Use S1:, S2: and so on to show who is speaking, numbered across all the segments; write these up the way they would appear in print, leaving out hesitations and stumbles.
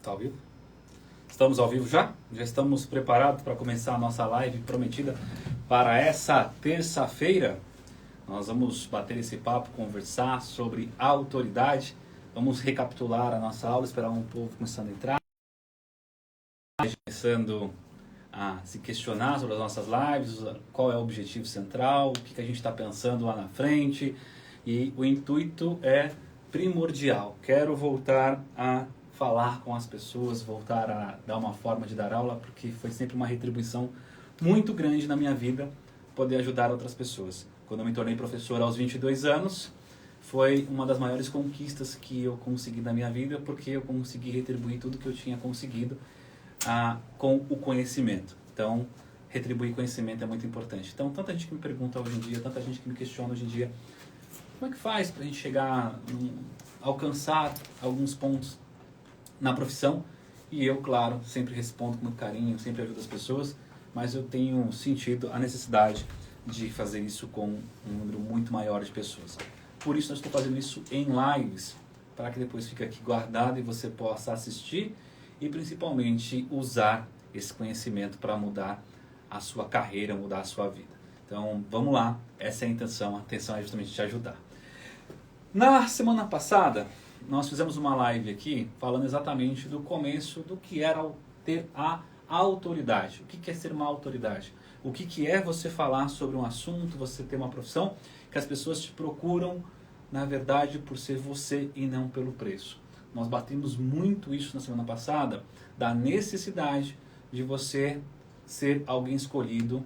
S1: Tá ao vivo? Estamos ao vivo já? Já estamos preparados para começar a nossa live prometida para essa terça-feira. Nós vamos bater esse papo, conversar sobre autoridade. Vamos recapitular a nossa aula, esperar um povo começando a entrar. Começando a se questionar sobre as nossas lives, qual é o objetivo central, o que a gente está pensando lá na frente. E o intuito é primordial. Quero voltar a falar com as pessoas, voltar a dar uma forma de dar aula, porque foi sempre uma retribuição muito grande na minha vida poder ajudar outras pessoas. Quando eu me tornei professor aos 22 anos, foi uma das maiores conquistas que eu consegui na minha vida, porque eu consegui retribuir tudo que eu tinha conseguido com o conhecimento. Então, retribuir conhecimento é muito importante. Então, tanta gente que me pergunta hoje em dia, tanta gente que me questiona hoje em dia, como é que faz para a gente chegar, alcançar alguns pontos na profissão? E eu, claro, sempre respondo com muito carinho, sempre ajudo as pessoas, mas eu tenho sentido a necessidade de fazer isso com um número muito maior de pessoas. Por isso, eu estou fazendo isso em lives, para que depois fique aqui guardado e você possa assistir e principalmente usar esse conhecimento para mudar a sua carreira, mudar a sua vida. Então, vamos lá, essa é a intenção é justamente te ajudar. Na semana passada, nós fizemos uma live aqui falando exatamente do começo do que era ter a autoridade. O que é ser uma autoridade? O que é você falar sobre um assunto, você ter uma profissão que as pessoas te procuram, na verdade, por ser você e não pelo preço. Nós batemos muito isso na semana passada, da necessidade de você ser alguém escolhido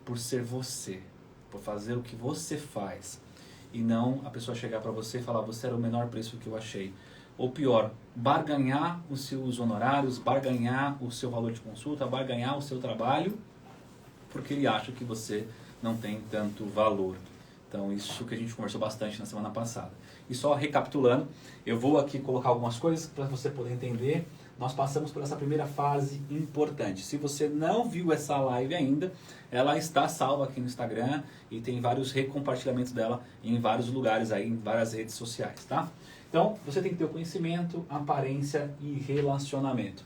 S1: por ser você, por fazer o que você faz. E não a pessoa chegar para você e falar, você era o menor preço que eu achei. Ou pior, barganhar os seus honorários, barganhar o seu valor de consulta, barganhar o seu trabalho, porque ele acha que você não tem tanto valor. Então, isso que a gente conversou bastante na semana passada. E só recapitulando, eu vou aqui colocar algumas coisas para você poder entender. Nós passamos por essa primeira fase importante. Se você não viu essa live ainda, ela está salva aqui no Instagram e tem vários recompartilhamentos dela em vários lugares aí, em várias redes sociais, tá? Então, você tem que ter o conhecimento, aparência e relacionamento.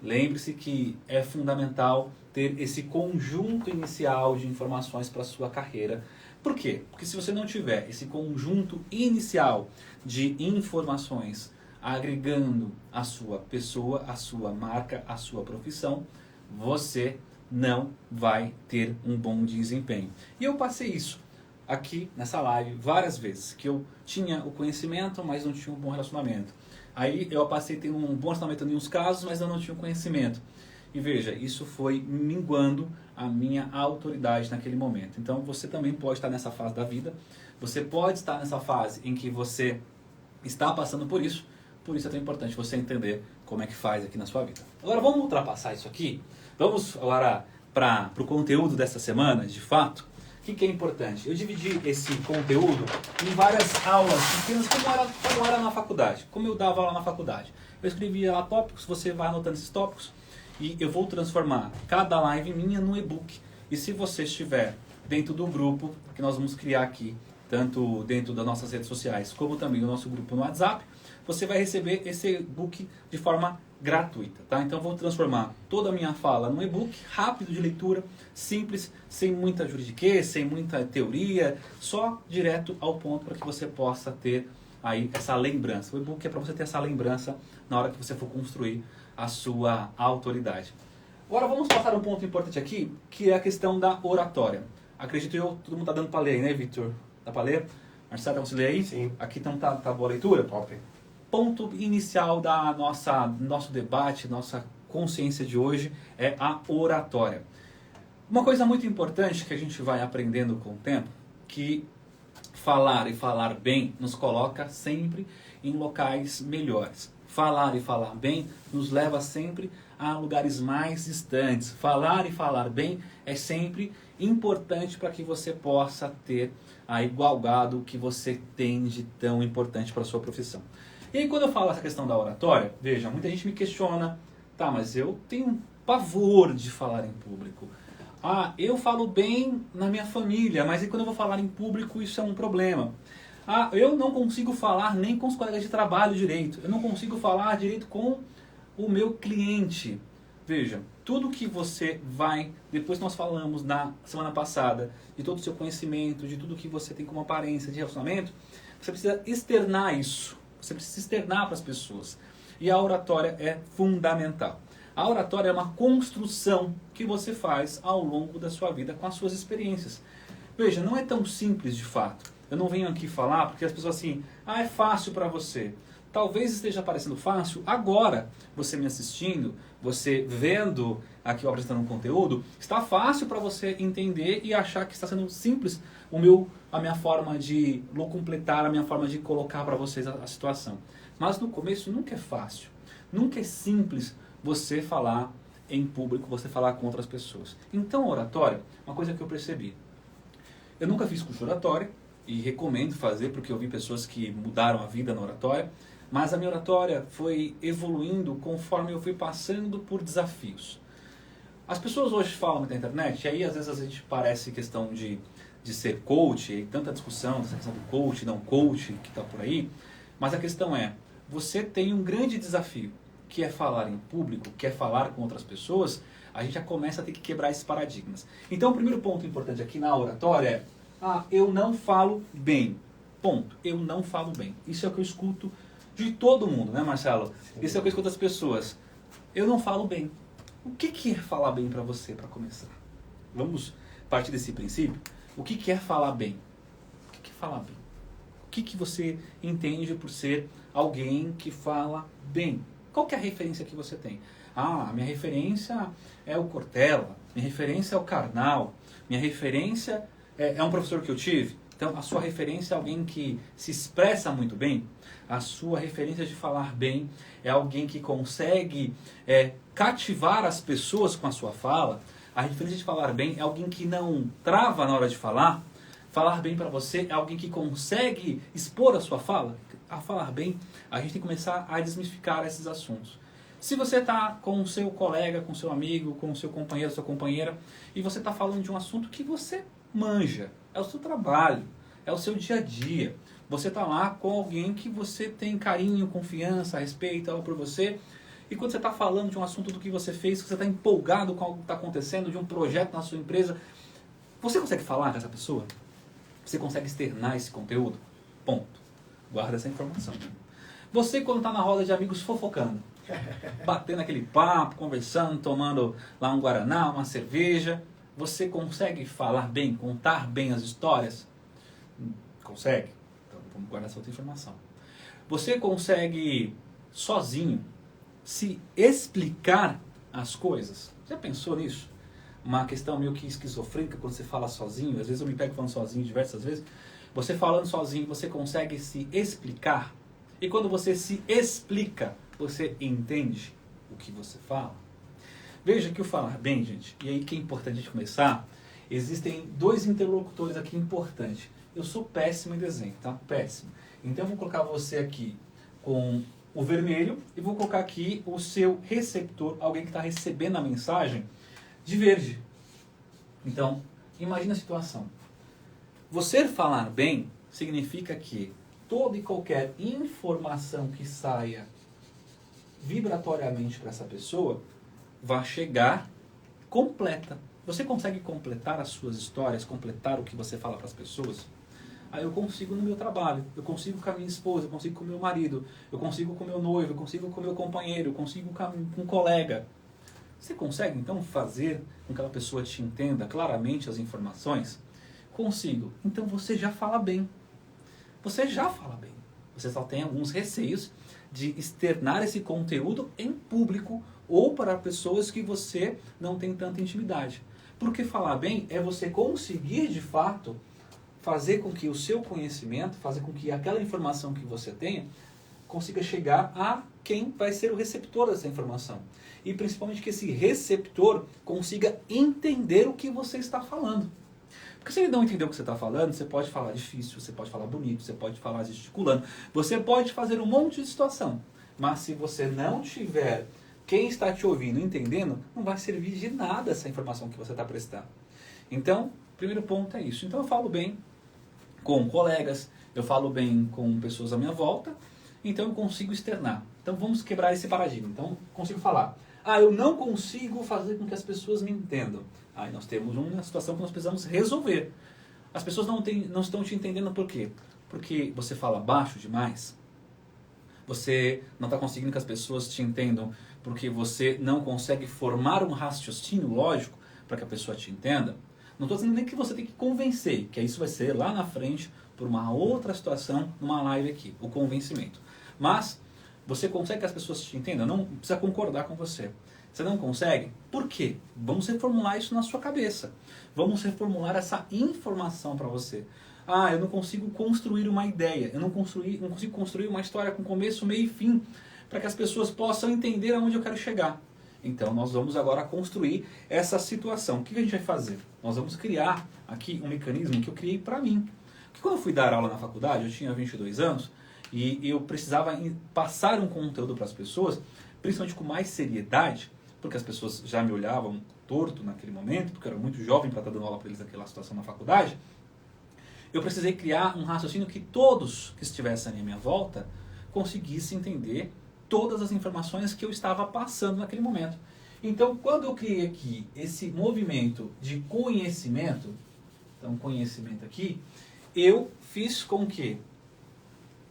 S1: Lembre-se que é fundamental ter esse conjunto inicial de informações para a sua carreira. Por quê? Porque se você não tiver esse conjunto inicial de informações agregando a sua pessoa, a sua marca, a sua profissão, você não vai ter um bom desempenho. E eu passei isso aqui nessa live várias vezes, que eu tinha o conhecimento, mas não tinha um bom relacionamento. Aí eu passei a ter um bom relacionamento em uns casos, mas eu não tinha o conhecimento. E veja, isso foi minguando a minha autoridade naquele momento. Então você também pode estar nessa fase da vida, você pode estar nessa fase em que você está passando por isso é tão importante você entender como é que faz aqui na sua vida. Agora vamos ultrapassar isso aqui, vamos agora para o conteúdo dessa semana, de fato. O que é importante? Eu dividi esse conteúdo em várias aulas pequenas, como era na faculdade, como eu dava aula na faculdade. Eu escrevia lá tópicos, você vai anotando esses tópicos, e eu vou transformar cada live minha num e-book. E se você estiver dentro do grupo que nós vamos criar aqui, tanto dentro das nossas redes sociais, como também no nosso grupo no WhatsApp, você vai receber esse e-book de forma gratuita, tá? Então eu vou transformar toda a minha fala num e-book rápido de leitura, simples, sem muita juridiquês, sem muita teoria, só direto ao ponto para que você possa ter aí essa lembrança. O e-book é para você ter essa lembrança na hora que você for construir a sua autoridade. Agora vamos passar um ponto importante aqui, que é a questão da oratória. Acredito eu, todo mundo está dando para ler aí, né, Victor? Dá para ler? Marcelo, você lê aí?
S2: Sim.
S1: Aqui então tá boa a leitura?
S2: Top.
S1: Ponto inicial da nosso debate, nossa consciência de hoje é a oratória. Uma coisa muito importante que a gente vai aprendendo com o tempo, que falar e falar bem nos coloca sempre em locais melhores. Falar e falar bem nos leva sempre a lugares mais distantes. Falar e falar bem é sempre importante para que você possa ter a igualdade que você tem de tão importante para a sua profissão. E aí quando eu falo essa questão da oratória, veja, muita gente me questiona, tá, mas eu tenho pavor de falar em público. Ah, eu falo bem na minha família, mas e quando eu vou falar em público isso é um problema. Ah, eu não consigo falar nem com os colegas de trabalho direito. Eu não consigo falar direito com o meu cliente. Veja, tudo que você vai, depois nós falamos na semana passada, de todo o seu conhecimento, de tudo que você tem como aparência de relacionamento, você precisa externar isso. Você precisa externar para as pessoas. E a oratória é fundamental. A oratória é uma construção que você faz ao longo da sua vida com as suas experiências. Veja, não é tão simples de fato. Eu não venho aqui falar porque as pessoas assim, é fácil para você. Talvez esteja parecendo fácil agora, você me assistindo, você vendo aqui eu apresentando um conteúdo, está fácil para você entender e achar que está sendo simples a minha forma de completar, a minha forma de colocar para vocês a situação. Mas no começo nunca é fácil, nunca é simples você falar em público, você falar com outras pessoas. Então a oratória, uma coisa que eu percebi, eu nunca fiz curso de oratória e recomendo fazer porque eu vi pessoas que mudaram a vida na oratória, mas a minha oratória foi evoluindo conforme eu fui passando por desafios. As pessoas hoje falam na internet, e aí às vezes a gente parece questão de ser coach, e tanta discussão dessa questão do coach, não coach, que está por aí, mas a questão é, você tem um grande desafio, que é falar em público, que é falar com outras pessoas, a gente já começa a ter que quebrar esses paradigmas. Então o primeiro ponto importante aqui na oratória é, eu não falo bem. Ponto. Eu não falo bem. Isso é o que eu escuto de todo mundo, né, Marcelo? Sim. Isso é o que eu escuto das pessoas. Eu não falo bem. O que é falar bem para você, para começar? Vamos partir desse princípio? O que é falar bem? O que é falar bem? O que você entende por ser alguém que fala bem? Qual que é a referência que você tem? Minha referência é o Cortella, minha referência é o Karnal, minha referência é um professor que eu tive. Então, a sua referência é alguém que se expressa muito bem. A sua referência de falar bem é alguém que consegue cativar as pessoas com a sua fala. A referência de falar bem é alguém que não trava na hora de falar. Falar bem para você é alguém que consegue expor a sua fala. A falar bem, a gente tem que começar a desmistificar esses assuntos. Se você está com o seu colega, com o seu amigo, com o seu companheiro, sua companheira, e você está falando de um assunto que você manja, é o seu trabalho, é o seu dia a dia. Você está lá com alguém que você tem carinho, confiança, respeito por você. E quando você está falando de um assunto do que você fez, que você está empolgado com algo que está acontecendo, de um projeto na sua empresa, você consegue falar com essa pessoa? Você consegue externar esse conteúdo? Ponto. Guarda essa informação. Você quando está na roda de amigos fofocando, batendo aquele papo, conversando, tomando lá um guaraná, uma cerveja, você consegue falar bem, contar bem as histórias? Consegue? Então vamos guardar essa outra informação. Você consegue sozinho se explicar as coisas? Já pensou nisso? Uma questão meio que esquizofrênica quando você fala sozinho. Às vezes eu me pego falando sozinho diversas vezes. Você falando sozinho, você consegue se explicar. E quando você se explica, você entende o que você fala. Veja que o falar bem, gente, e aí que é importante a gente começar, existem dois interlocutores aqui importantes. Eu sou péssimo em desenho, tá? Péssimo. Então eu vou colocar você aqui com o vermelho e vou colocar aqui o seu receptor, alguém que está recebendo a mensagem, de verde. Então, imagina a situação. Você falar bem significa que toda e qualquer informação que saia vibratoriamente para essa pessoa vai chegar completa. Você consegue completar as suas histórias, completar o que você fala para as pessoas? Aí eu consigo no meu trabalho, eu consigo com a minha esposa, eu consigo com o meu marido, eu consigo com o meu noivo, eu consigo com o meu companheiro, eu consigo com um colega. Você consegue então fazer com que aquela pessoa te entenda claramente as informações? Consigo. Então você já fala bem. Você já fala bem. Você só tem alguns receios de externar esse conteúdo em público ou para pessoas que você não tem tanta intimidade. Porque falar bem é você conseguir de fato fazer com que o seu conhecimento, fazer com que aquela informação que você tenha consiga chegar a quem vai ser o receptor dessa informação. E principalmente que esse receptor consiga entender o que você está falando. Porque se ele não entender o que você está falando, você pode falar difícil, você pode falar bonito, você pode falar gesticulando, você pode fazer um monte de situação. Mas se você não tiver quem está te ouvindo, entendendo, não vai servir de nada essa informação que você está prestando. Então, o primeiro ponto é isso. Então eu falo bem com colegas, eu falo bem com pessoas à minha volta, então eu consigo externar. Então vamos quebrar esse paradigma. Então consigo falar. Eu não consigo fazer com que as pessoas me entendam. Aí nós temos uma situação que nós precisamos resolver. As pessoas não estão te entendendo por quê? Porque você fala baixo demais. Você não está conseguindo que as pessoas te entendam porque você não consegue formar um raciocínio lógico para que a pessoa te entenda. Não estou dizendo nem que você tem que convencer, que isso vai ser lá na frente por uma outra situação, numa live aqui, o convencimento. Mas você consegue que as pessoas te entendam? Não precisa concordar com você. Você não consegue? Por quê? Vamos reformular isso na sua cabeça. Vamos reformular essa informação para você. Eu não consigo construir uma ideia. Eu não consigo construir uma história com começo, meio e fim, para que as pessoas possam entender aonde eu quero chegar. Então nós vamos agora construir essa situação. O que a gente vai fazer? Nós vamos criar aqui um mecanismo que eu criei para mim. Porque quando eu fui dar aula na faculdade, eu tinha 22 anos, e eu precisava passar um conteúdo para as pessoas, principalmente com mais seriedade, porque as pessoas já me olhavam torto naquele momento, porque eu era muito jovem para estar dando aula para eles naquela situação na faculdade. Eu precisei criar um raciocínio que todos que estivessem à minha volta conseguissem entender todas as informações que eu estava passando naquele momento. Então, quando eu criei aqui esse movimento de conhecimento, então conhecimento aqui, eu fiz com que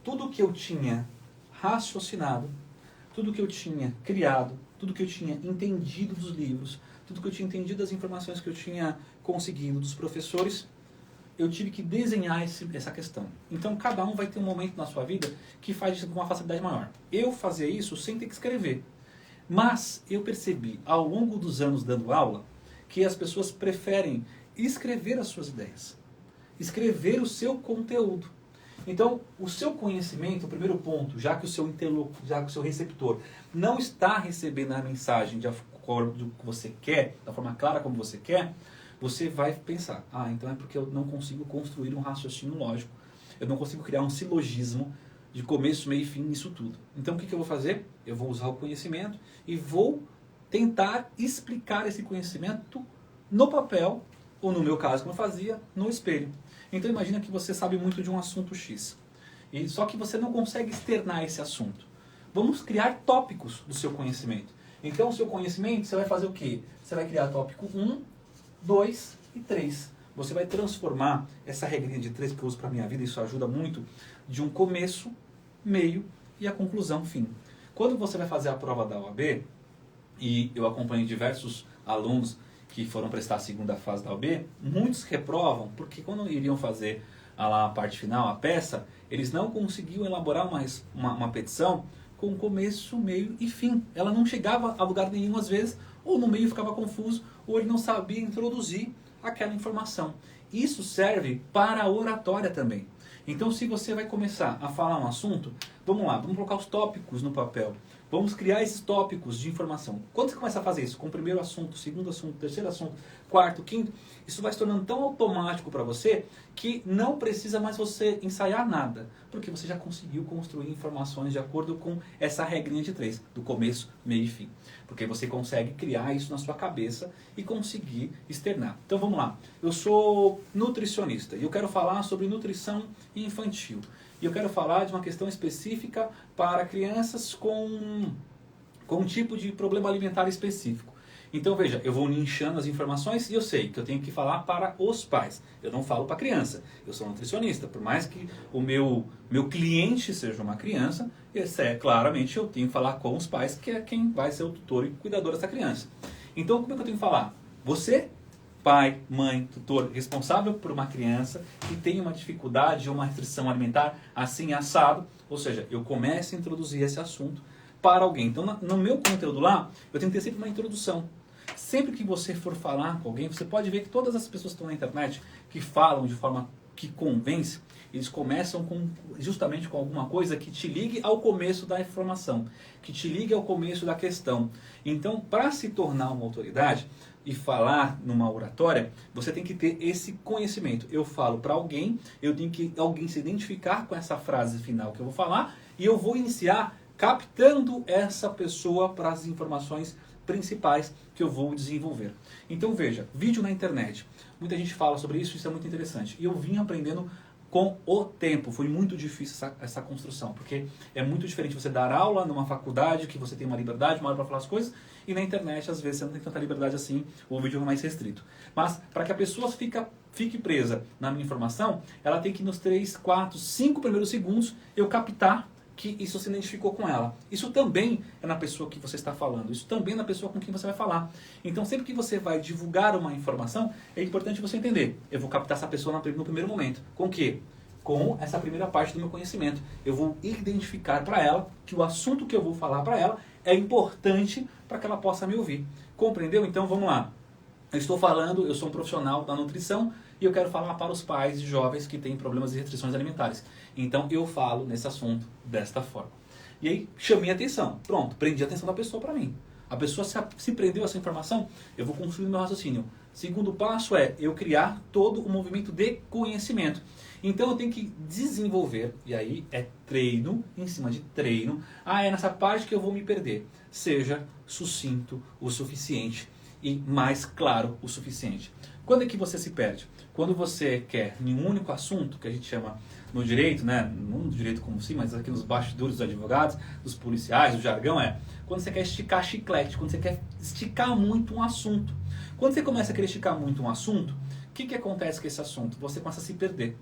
S1: tudo que eu tinha raciocinado, tudo que eu tinha criado, tudo que eu tinha entendido dos livros, tudo que eu tinha entendido das informações que eu tinha conseguido dos professores, eu tive que desenhar essa questão. Então, cada um vai ter um momento na sua vida que faz isso com uma facilidade maior. Eu fazia isso sem ter que escrever. Mas eu percebi, ao longo dos anos dando aula, que as pessoas preferem escrever as suas ideias. Escrever o seu conteúdo. Então, o seu conhecimento, o primeiro ponto, já que o seu receptor não está recebendo a mensagem de acordo com o que você quer, da forma clara como você quer, você vai pensar, então é porque eu não consigo construir um raciocínio lógico, eu não consigo criar um silogismo de começo, meio e fim nisso tudo. Então o que eu vou fazer? Eu vou usar o conhecimento e vou tentar explicar esse conhecimento no papel, ou no meu caso, como eu fazia, no espelho. Então imagina que você sabe muito de um assunto X, só que você não consegue externar esse assunto. Vamos criar tópicos do seu conhecimento. Então o seu conhecimento, você vai fazer o quê? Você vai criar tópico 1, 2 e 3. Você vai transformar essa regrinha de 3 que eu uso para a minha vida, isso ajuda muito, de um começo, meio e a conclusão, fim. Quando você vai fazer a prova da OAB, e eu acompanho diversos alunos que foram prestar a segunda fase da OAB, muitos reprovam, porque quando iriam fazer a parte final, a peça, eles não conseguiam elaborar uma petição com começo, meio e fim. Ela não chegava a lugar nenhum às vezes, ou no meio ficava confuso, ou ele não sabia introduzir aquela informação. Isso serve para a oratória também. Então, se você vai começar a falar um assunto, vamos lá, vamos colocar os tópicos no papel. Vamos criar esses tópicos de informação. Quando você começa a fazer isso, com o primeiro assunto, segundo assunto, terceiro assunto, quarto, quinto, isso vai se tornando tão automático para você que não precisa mais você ensaiar nada, porque você já conseguiu construir informações de acordo com essa regrinha de 3, do começo, meio e fim. Porque você consegue criar isso na sua cabeça e conseguir externar. Então vamos lá, eu sou nutricionista e eu quero falar sobre nutrição infantil. E eu quero falar de uma questão específica para crianças com um tipo de problema alimentar específico. Então veja, eu vou nichando as informações e eu sei que eu tenho que falar para os pais. Eu não falo para a criança. Eu sou nutricionista. Por mais que o meu cliente seja uma criança, claramente eu tenho que falar com os pais, que é quem vai ser o tutor e cuidador dessa criança. Então como é que eu tenho que falar? Você, pai, mãe, tutor, responsável por uma criança que tem uma dificuldade ou uma restrição alimentar assim assado, ou seja, eu começo a introduzir esse assunto para alguém. Então, no meu conteúdo lá, eu tenho que ter sempre uma introdução. Sempre que você for falar com alguém, você pode ver que todas as pessoas que estão na internet, que falam de forma que convence, eles começam justamente com alguma coisa que te ligue ao começo da informação, que te ligue ao começo da questão. Então, para se tornar uma autoridade e falar numa oratória, você tem que ter esse conhecimento. Eu falo para alguém, eu tenho que alguém se identificar com essa frase final que eu vou falar, e eu vou iniciar captando essa pessoa para as informações principais que eu vou desenvolver. Então veja, vídeo na internet. Muita gente fala sobre isso, isso é muito interessante. E eu vim aprendendo com o tempo. Foi muito difícil essa construção, porque é muito diferente você dar aula numa faculdade, que você tem uma liberdade, uma hora para falar as coisas, e na internet, às vezes, você não tem tanta liberdade assim, o vídeo é mais restrito. Mas, para que a pessoa fique presa na minha informação, ela tem que, nos 3, 4, 5 primeiros segundos, eu captar que isso se identificou com ela. Isso também é na pessoa que você está falando. Isso também é na pessoa com quem você vai falar. Então, sempre que você vai divulgar uma informação, é importante você entender. Eu vou captar essa pessoa no primeiro momento. Com o quê? Com essa primeira parte do meu conhecimento. Eu vou identificar para ela que o assunto que eu vou falar para ela é importante para que ela possa me ouvir. Compreendeu? Então, vamos lá. Eu estou falando, eu sou um profissional da nutrição e eu quero falar para os pais de jovens que têm problemas de restrições alimentares. Então eu falo nesse assunto desta forma. E aí chamei a atenção. Pronto, prendi a atenção da pessoa para mim. A pessoa se prendeu a essa informação, eu vou construir meu raciocínio. Segundo passo é eu criar todo o movimento de conhecimento. Então eu tenho que desenvolver, e aí é treino em cima de treino. É nessa parte que eu vou me perder. Seja sucinto o suficiente e mais claro o suficiente. Quando é que você se perde? Quando você quer em um único assunto, que a gente chama no direito, né? Não no direito como sim, mas aqui nos bastidores dos advogados, dos policiais, do jargão, quando você quer esticar chiclete, quando você quer esticar muito um assunto. Quando você começa a querer esticar muito um assunto, o que acontece com esse assunto? Você começa a se perder.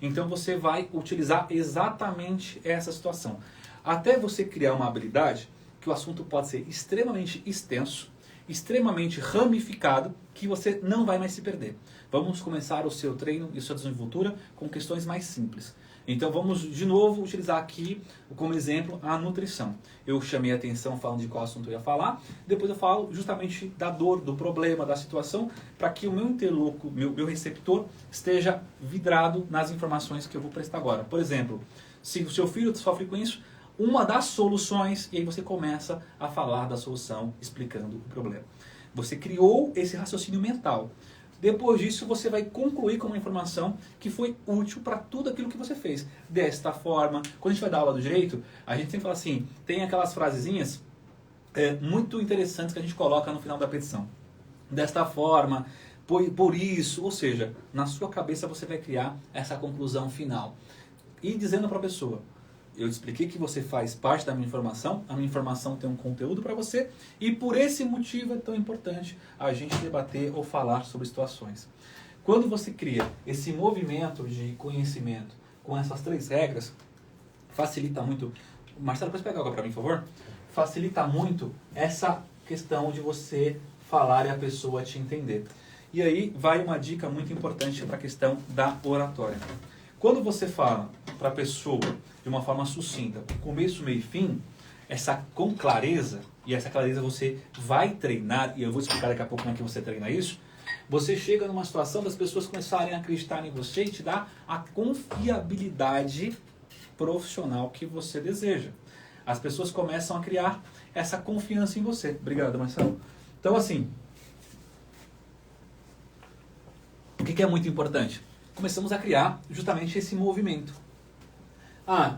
S1: Então você vai utilizar exatamente essa situação. Até você criar uma habilidade que o assunto pode ser extremamente extenso, extremamente ramificado, que você não vai mais se perder. Vamos começar o seu treino e sua desenvoltura com questões mais simples. Então vamos de novo utilizar aqui como exemplo a nutrição. Eu chamei a atenção falando de qual assunto eu ia falar, depois eu falo justamente da dor, do problema, da situação, para que o meu interlocutor, meu receptor esteja vidrado nas informações que eu vou prestar agora. Por exemplo, se o seu filho sofre com isso, uma das soluções, e aí você começa a falar da solução explicando o problema. Você criou esse raciocínio mental. Depois disso, você vai concluir com uma informação que foi útil para tudo aquilo que você fez. Desta forma, quando a gente vai dar aula do direito, a gente sempre fala assim, tem aquelas frasezinhas muito interessantes que a gente coloca no final da petição. Desta forma, por isso, ou seja, na sua cabeça você vai criar essa conclusão final. E dizendo para a pessoa, eu expliquei que você faz parte da minha informação, a minha informação tem um conteúdo para você, e por esse motivo é tão importante a gente debater ou falar sobre situações. Quando você cria esse movimento de conhecimento com essas 3 regras, facilita muito... Marcelo, pode pegar água para mim, por favor? Facilita muito essa questão de você falar e a pessoa te entender. E aí vai uma dica muito importante para a questão da oratória. Quando você fala para a pessoa de uma forma sucinta, começo, meio e fim, com clareza, e essa clareza você vai treinar, e eu vou explicar daqui a pouco como é que você treina isso, você chega numa situação das pessoas começarem a acreditar em você e te dá a confiabilidade profissional que você deseja. As pessoas começam a criar essa confiança em você. Obrigado, Marcelo. Então, assim, o que é muito importante? Começamos a criar justamente esse movimento.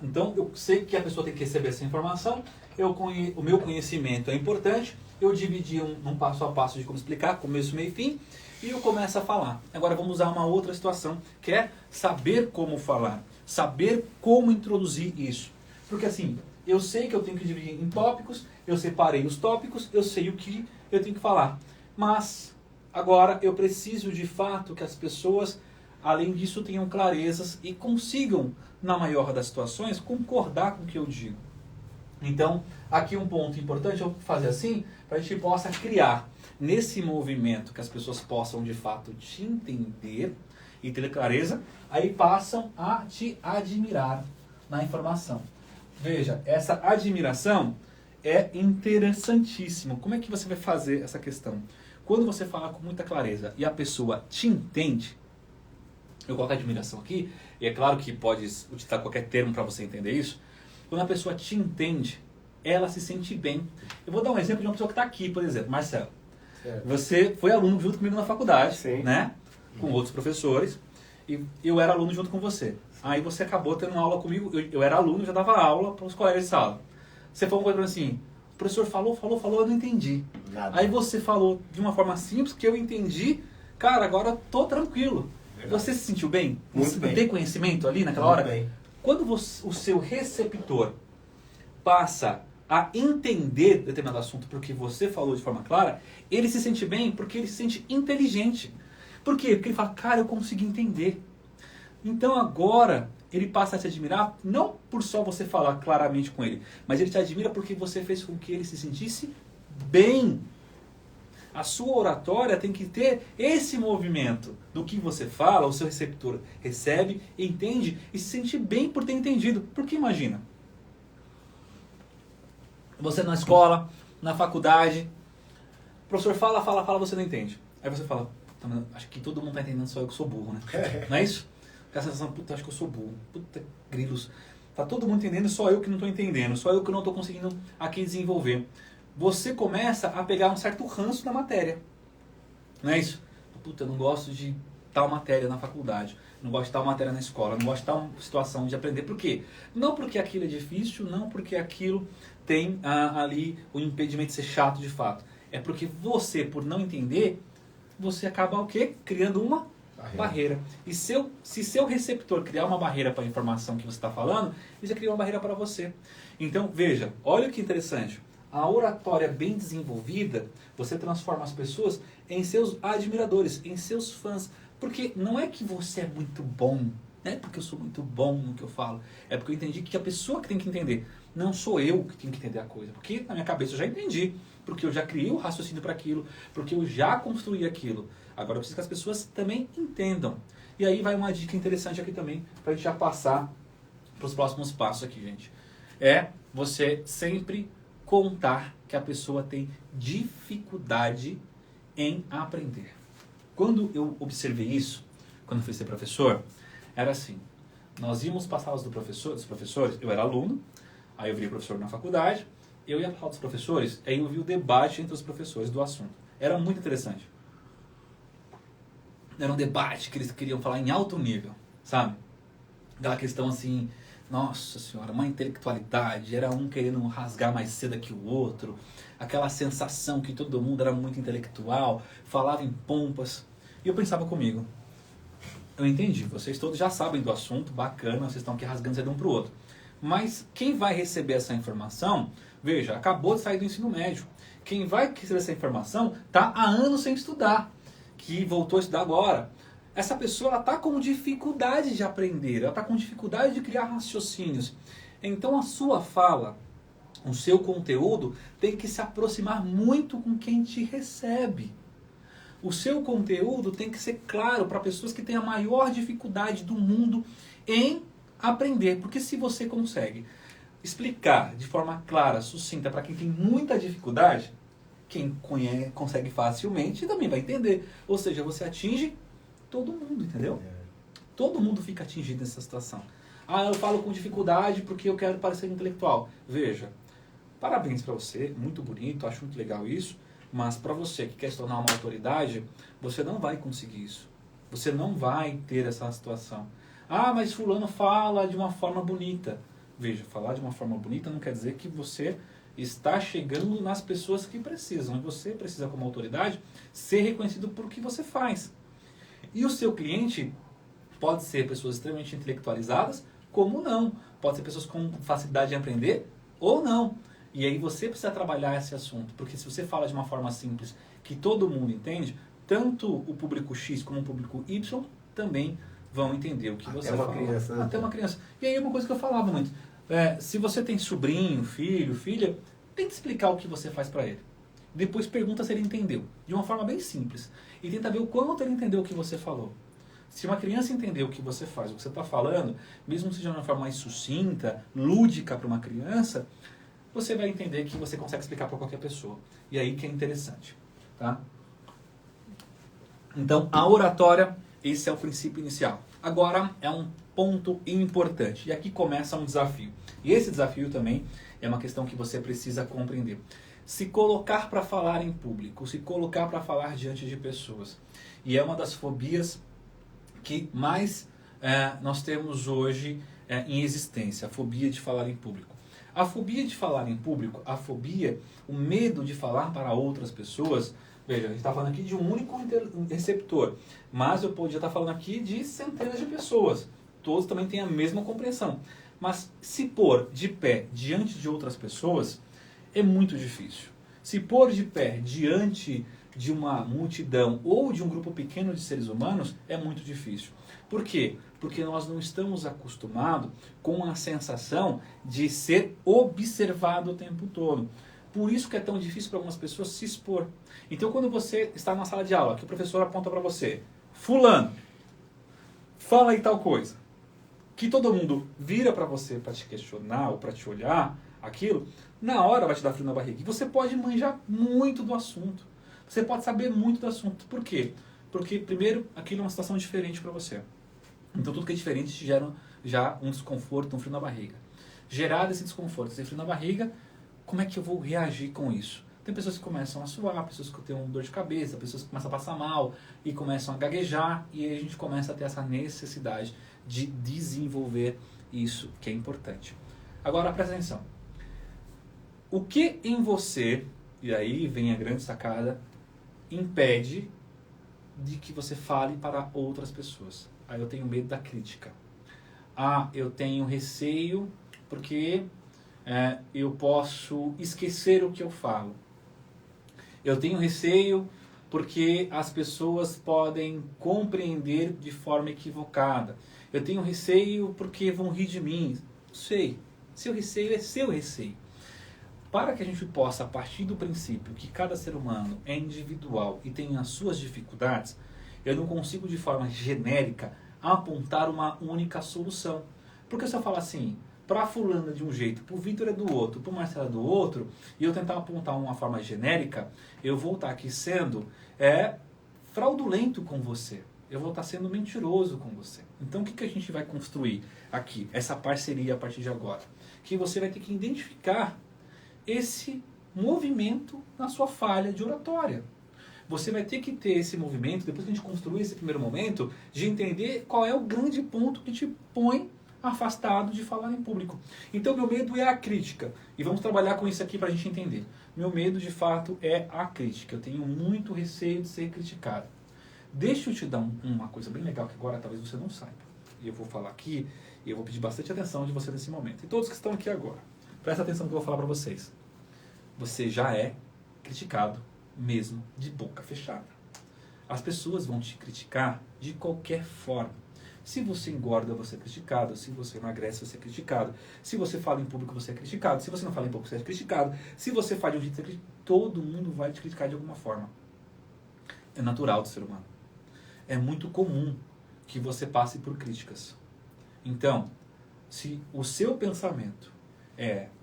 S1: Então eu sei que a pessoa tem que receber essa informação, o meu conhecimento é importante, eu dividi um passo a passo de como explicar, começo, meio e fim, e eu começo a falar. Agora vamos usar uma outra situação, que é saber como falar, saber como introduzir isso. Porque assim, eu sei que eu tenho que dividir em tópicos, eu separei os tópicos, eu sei o que eu tenho que falar. Mas agora eu preciso de fato que as pessoas, além disso, tenham clarezas e consigam, na maior das situações, concordar com o que eu digo. Então, aqui um ponto importante, eu fazer assim, para a gente possa criar nesse movimento que as pessoas possam, de fato, te entender e ter clareza, aí passam a te admirar na informação. Veja, essa admiração é interessantíssima. Como é que você vai fazer essa questão? Quando você fala com muita clareza e a pessoa te entende, eu coloco admiração aqui, e é claro que pode utilizar qualquer termo para você entender isso. Quando a pessoa te entende, ela se sente bem. Eu vou dar um exemplo de uma pessoa que está aqui, por exemplo, Marcelo. Certo. Você foi aluno junto comigo na faculdade, sim, né? Com outros professores, e eu era aluno junto com você. Aí você acabou tendo uma aula comigo, eu era aluno e já dava aula para os colegas de sala. Você falou uma coisa assim, o professor falou, eu não entendi. Nada. Aí você falou de uma forma simples que eu entendi, cara, agora tô tranquilo. Você se sentiu bem?
S2: Muito bem.
S1: Tem conhecimento ali naquela
S2: Muito
S1: hora?
S2: bem.
S1: Quando o seu receptor passa a entender determinado assunto porque você falou de forma clara, ele se sente bem porque ele se sente inteligente. Por quê? Porque ele fala, cara, eu consegui entender. Então agora ele passa a te admirar, não por só você falar claramente com ele, mas ele te admira porque você fez com que ele se sentisse bem. A sua oratória tem que ter esse movimento do que você fala, o seu receptor recebe, entende e se sente bem por ter entendido. Porque imagina, você na escola, na faculdade, o professor fala, você não entende. Aí você fala, acho que todo mundo está entendendo, só eu que sou burro, né? Não é isso? Fica a sensação, puta, acho que eu sou burro. Puta, grilos. Tá todo mundo entendendo, só eu que não estou entendendo. Só eu que não estou conseguindo aqui desenvolver. Você começa a pegar um certo ranço da matéria. Não é isso? Puta, eu não gosto de tal matéria na faculdade. Não gosto de tal matéria na escola. Não gosto de tal situação de aprender. Por quê? Não porque aquilo é difícil, não porque aquilo tem ali o impedimento de ser chato de fato. É porque você, por não entender, você acaba o quê? Criando uma barreira. E se seu receptor criar uma barreira para a informação que você está falando, ele já cria uma barreira para você. Então, veja, olha que interessante. A oratória bem desenvolvida, você transforma as pessoas em seus admiradores, em seus fãs. Porque não é que você é muito bom, não é porque eu sou muito bom no que eu falo. É porque eu entendi que a pessoa que tem que entender. Não sou eu que tenho que entender a coisa. Porque na minha cabeça eu já entendi. Porque eu já criei o raciocínio para aquilo. Porque eu já construí aquilo. Agora eu preciso que as pessoas também entendam. E aí vai uma dica interessante aqui também, para a gente já passar para os próximos passos aqui, gente. É você sempre contar que a pessoa tem dificuldade em aprender. Quando eu observei isso, quando eu fui ser professor, era assim. Nós íamos passar aulas dos professores, eu era aluno, aí eu virei professor na faculdade, eu ia falar dos professores, aí eu vi o debate entre os professores do assunto. Era muito interessante. Era um debate que eles queriam falar em alto nível, sabe? Aquela questão assim, nossa senhora, uma intelectualidade, era um querendo rasgar mais seda que o outro, aquela sensação que todo mundo era muito intelectual, falava em pompas. E eu pensava comigo, eu entendi, vocês todos já sabem do assunto, bacana, vocês estão aqui rasgando seda um para o outro. Mas quem vai receber essa informação, veja, acabou de sair do ensino médio. Quem vai receber essa informação está há anos sem estudar, que voltou a estudar agora. Essa pessoa está com dificuldade de aprender, ela está com dificuldade de criar raciocínios. Então a sua fala, o seu conteúdo tem que se aproximar muito com quem te recebe. O seu conteúdo tem que ser claro para pessoas que têm a maior dificuldade do mundo em aprender. Porque se você consegue explicar de forma clara, sucinta, para quem tem muita dificuldade, quem consegue facilmente também vai entender. Ou seja, você atinge todo mundo, entendeu? Todo mundo fica atingido nessa situação. Ah, eu falo com dificuldade porque eu quero parecer intelectual. Veja, parabéns para você, muito bonito, acho muito legal isso, mas para você que quer se tornar uma autoridade, você não vai conseguir isso. Você não vai ter essa situação. Ah, mas fulano fala de uma forma bonita. Veja, falar de uma forma bonita não quer dizer que você está chegando nas pessoas que precisam. E você precisa, como autoridade, ser reconhecido por o que você faz. E o seu cliente pode ser pessoas extremamente intelectualizadas, como não. Pode ser pessoas com facilidade de aprender ou não. E aí você precisa trabalhar esse assunto. Porque se você fala de uma forma simples, que todo mundo entende, tanto o público X como o público Y também vão entender o que você fala.
S2: Criança, né?
S1: Até uma criança. E aí uma coisa que eu falava muito. Se você tem sobrinho, filho, filha, tenta explicar o que você faz para ele. Depois pergunta se ele entendeu. De uma forma bem simples. E tenta ver o quanto ele entendeu o que você falou. Se uma criança entender o que você faz, o que você está falando, mesmo que seja de uma forma mais sucinta, lúdica para uma criança, você vai entender que você consegue explicar para qualquer pessoa. E aí que é interessante. Tá? Então, a oratória, esse é o princípio inicial. Agora, é um ponto importante. E aqui começa um desafio. E esse desafio também é uma questão que você precisa compreender. Se colocar para falar em público, se colocar para falar diante de pessoas. E é uma das fobias que mais nós temos hoje em existência, a fobia de falar em público. A fobia de falar em público, a fobia, o medo de falar para outras pessoas. Veja, a gente está falando aqui de um único receptor, mas eu podia estar falando aqui de centenas de pessoas. Todos também têm a mesma compreensão. Mas se pôr de pé diante de outras pessoas é muito difícil. Se pôr de pé diante de uma multidão ou de um grupo pequeno de seres humanos é muito difícil. Por quê? Porque nós não estamos acostumados com a sensação de ser observado o tempo todo. Por isso que é tão difícil para algumas pessoas se expor. Então, quando você está numa sala de aula, que o professor aponta para você, fulano, fala aí tal coisa, que todo mundo vira para você para te questionar ou para te olhar, aquilo, na hora vai te dar frio na barriga. E você pode manjar muito do assunto. Você pode saber muito do assunto. Por quê? Porque, primeiro, aquilo é uma situação diferente para você. Então, tudo que é diferente te gera já um desconforto, um frio na barriga. Gerado esse desconforto, esse frio na barriga, como é que eu vou reagir com isso? Tem pessoas que começam a suar, pessoas que têm dor de cabeça, pessoas que começam a passar mal e começam a gaguejar, e aí a gente começa a ter essa necessidade de desenvolver isso que é importante. Agora, presta atenção. O que em você, e aí vem a grande sacada, impede de que você fale para outras pessoas? Ah, eu tenho medo da crítica. Ah, eu tenho receio porque eu posso esquecer o que eu falo. Eu tenho receio porque as pessoas podem compreender de forma equivocada. Eu tenho receio porque vão rir de mim. Não sei. Seu receio é seu receio. Para que a gente possa, a partir do princípio que cada ser humano é individual e tem as suas dificuldades, eu não consigo de forma genérica apontar uma única solução. Porque se eu falar assim, para fulano é de um jeito, para o Vitor é do outro, para o Marcelo é do outro, e eu tentar apontar uma forma genérica, eu vou estar aqui sendo fraudulento com você. Eu vou estar sendo mentiroso com você. Então o que a gente vai construir aqui? Essa parceria a partir de agora. Que você vai ter que identificar esse movimento na sua falha de oratória. Você vai ter que ter esse movimento, depois que a gente construir esse primeiro momento, de entender qual é o grande ponto que te põe afastado de falar em público. Então, meu medo é a crítica. E vamos trabalhar com isso aqui para a gente entender. Meu medo, de fato, é a crítica. Eu tenho muito receio de ser criticado. Deixa eu te dar uma coisa bem legal que agora talvez você não saiba. E eu vou falar aqui, e eu vou pedir bastante atenção de você nesse momento. E todos que estão aqui agora, presta atenção no que eu vou falar para vocês. Você já é criticado mesmo de boca fechada. As pessoas vão te criticar de qualquer forma. Se você engorda, você é criticado. Se você emagrece, você é criticado. Se você fala em público, você é criticado. Se você não fala em público, você é criticado. Se você faz de um jeito, você é criticado. Todo mundo vai te criticar de alguma forma. É natural do ser humano. É muito comum que você passe por críticas. Então, se o seu pensamento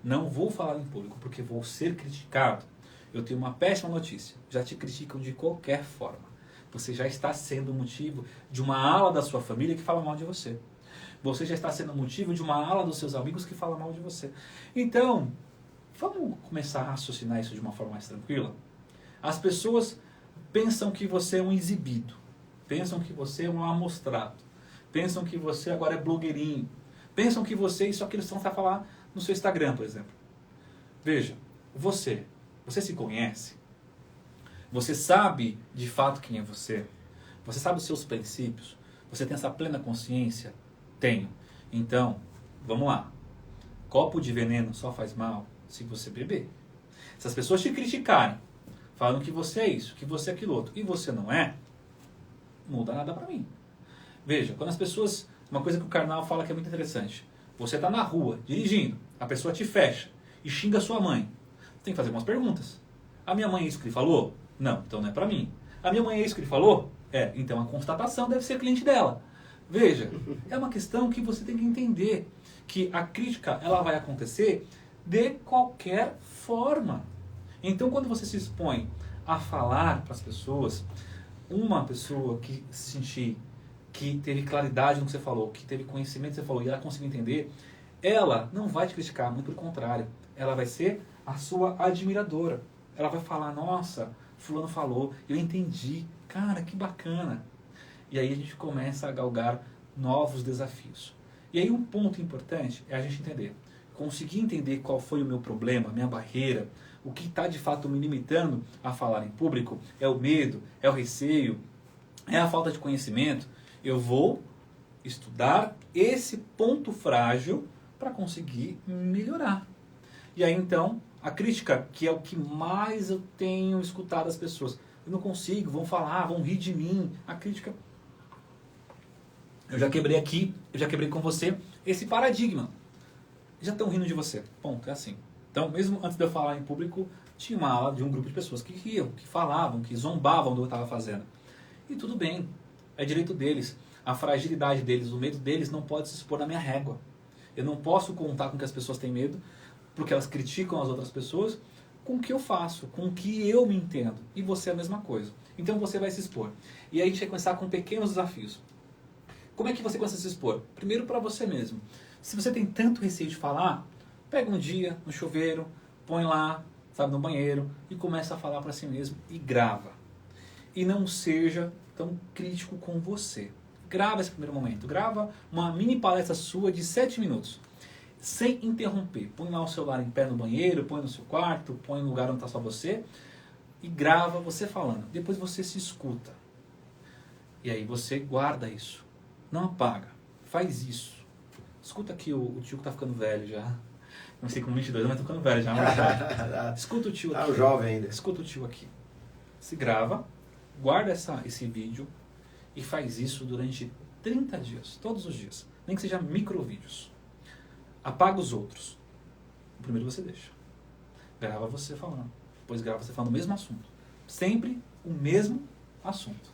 S1: não vou falar em público porque vou ser criticado, eu tenho uma péssima notícia. Já te criticam de qualquer forma. Você já está sendo motivo de uma ala da sua família que fala mal de você. Você já está sendo motivo de uma ala dos seus amigos que fala mal de você. Então, vamos começar a raciocinar isso de uma forma mais tranquila? As pessoas pensam que você é um exibido. Pensam que você é um amostrado. Pensam que você agora é blogueirinho. Pensam que você, isso aqui eles estão a falar no seu Instagram, por exemplo. Veja, você se conhece? Você sabe de fato quem é você? Você sabe os seus princípios? Você tem essa plena consciência? Tenho. Então, vamos lá. Copo de veneno só faz mal se você beber. Se as pessoas te criticarem, falam que você é isso, que você é aquilo outro, e você não é, não muda nada pra mim. Veja, quando as pessoas... Uma coisa que o Karnal fala que é muito interessante. Você está na rua, dirigindo, a pessoa te fecha e xinga a sua mãe. Você tem que fazer algumas perguntas. A minha mãe é isso que ele falou? Não, então não é pra mim. A minha mãe é isso que ele falou? É, então a constatação deve ser cliente dela. Veja, é uma questão que você tem que entender que a crítica ela vai acontecer de qualquer forma. Então quando você se expõe a falar para as pessoas, uma pessoa que se sentir que teve claridade no que você falou, que teve conhecimento no que você falou e ela conseguiu entender, ela não vai te criticar, muito pelo contrário. Ela vai ser a sua admiradora. Ela vai falar, nossa, fulano falou, eu entendi, cara, que bacana. E aí a gente começa a galgar novos desafios. E aí um ponto importante é a gente entender, conseguir entender qual foi o meu problema, a minha barreira, o que está de fato me limitando a falar em público, é o medo, é o receio, é a falta de conhecimento, eu vou estudar esse ponto frágil para conseguir melhorar. E aí então, a crítica, que é o que mais eu tenho escutado das pessoas, eu não consigo, vão falar, vão rir de mim, a crítica... Eu já quebrei aqui, eu já quebrei com você esse paradigma. Já estão rindo de você. Ponto, é assim. Então, mesmo antes de eu falar em público, tinha uma aula de um grupo de pessoas que riam, que falavam, que zombavam do que eu estava fazendo. E tudo bem, é direito deles. A fragilidade deles, o medo deles não pode se expor na minha régua. Eu não posso contar com que as pessoas têm medo, porque elas criticam as outras pessoas, com o que eu faço, com o que eu me entendo. E você é a mesma coisa. Então você vai se expor. E aí a gente vai começar com pequenos desafios. Como é que você começa a se expor? Primeiro para você mesmo. Se você tem tanto receio de falar, pega um dia no chuveiro, põe lá, sabe, no banheiro e começa a falar para si mesmo e grava. E não seja tão crítico com você. Grava esse primeiro momento. Grava uma mini palestra sua de 7 minutos. Sem interromper. Põe lá o celular em pé no banheiro, põe no seu quarto, põe no lugar onde está só você e grava você falando. Depois você se escuta. E aí você guarda isso. Não apaga. Faz isso. Escuta aqui, o tio que tá ficando velho já. Não sei com 22, mas tá ficando velho já. Mas escuta o tio aqui.
S2: Ah, o jovem ainda.
S1: Escuta o tio aqui. Se grava, guarda esse vídeo e faz isso durante 30 dias. Todos os dias. Nem que seja microvídeos. Apaga os outros. O primeiro você deixa. Grava você falando. Depois grava você falando o mesmo assunto. Sempre o mesmo assunto.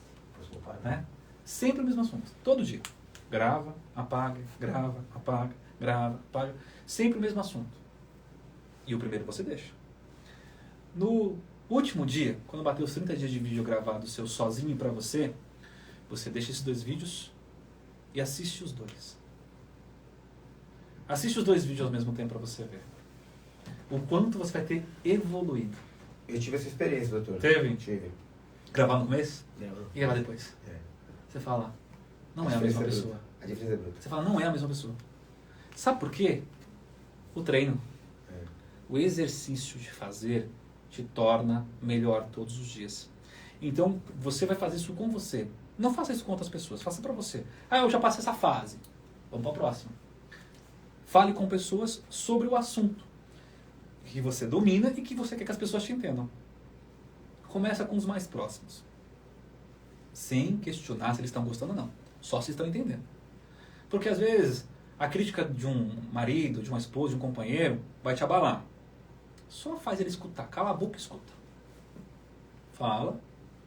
S1: Né? Sempre o mesmo assunto. Todo dia. Grava, apaga, grava, apaga, grava, apaga. Sempre o mesmo assunto. E o primeiro você deixa. No último dia, quando bater os 30 dias de vídeo gravado seu sozinho pra você, você deixa esses 2 vídeos e assiste os 2. Assiste os 2 vídeos ao mesmo tempo pra você ver. O quanto você vai ter evoluído.
S2: Eu tive essa experiência, doutor.
S1: Teve?
S2: Tive.
S1: Gravar no começo
S2: Não.
S1: e gravar depois.
S2: É.
S1: Você fala, não é a mesma pessoa.
S2: A diferença é bruta.
S1: Você fala, não é a mesma pessoa. Sabe por quê? O treino.
S2: É.
S1: O exercício de fazer te torna melhor todos os dias. Então, você vai fazer isso com você. Não faça isso com outras pessoas, faça pra você. Ah, eu já passei essa fase. Vamos pra próxima. Fale com pessoas sobre o assunto que você domina e que você quer que as pessoas te entendam. Começa com os mais próximos. Sem questionar se eles estão gostando ou não. Só se estão entendendo. Porque às vezes a crítica de um marido, de uma esposa, de um companheiro vai te abalar. Só faz ele escutar. Cala a boca e escuta. Fala.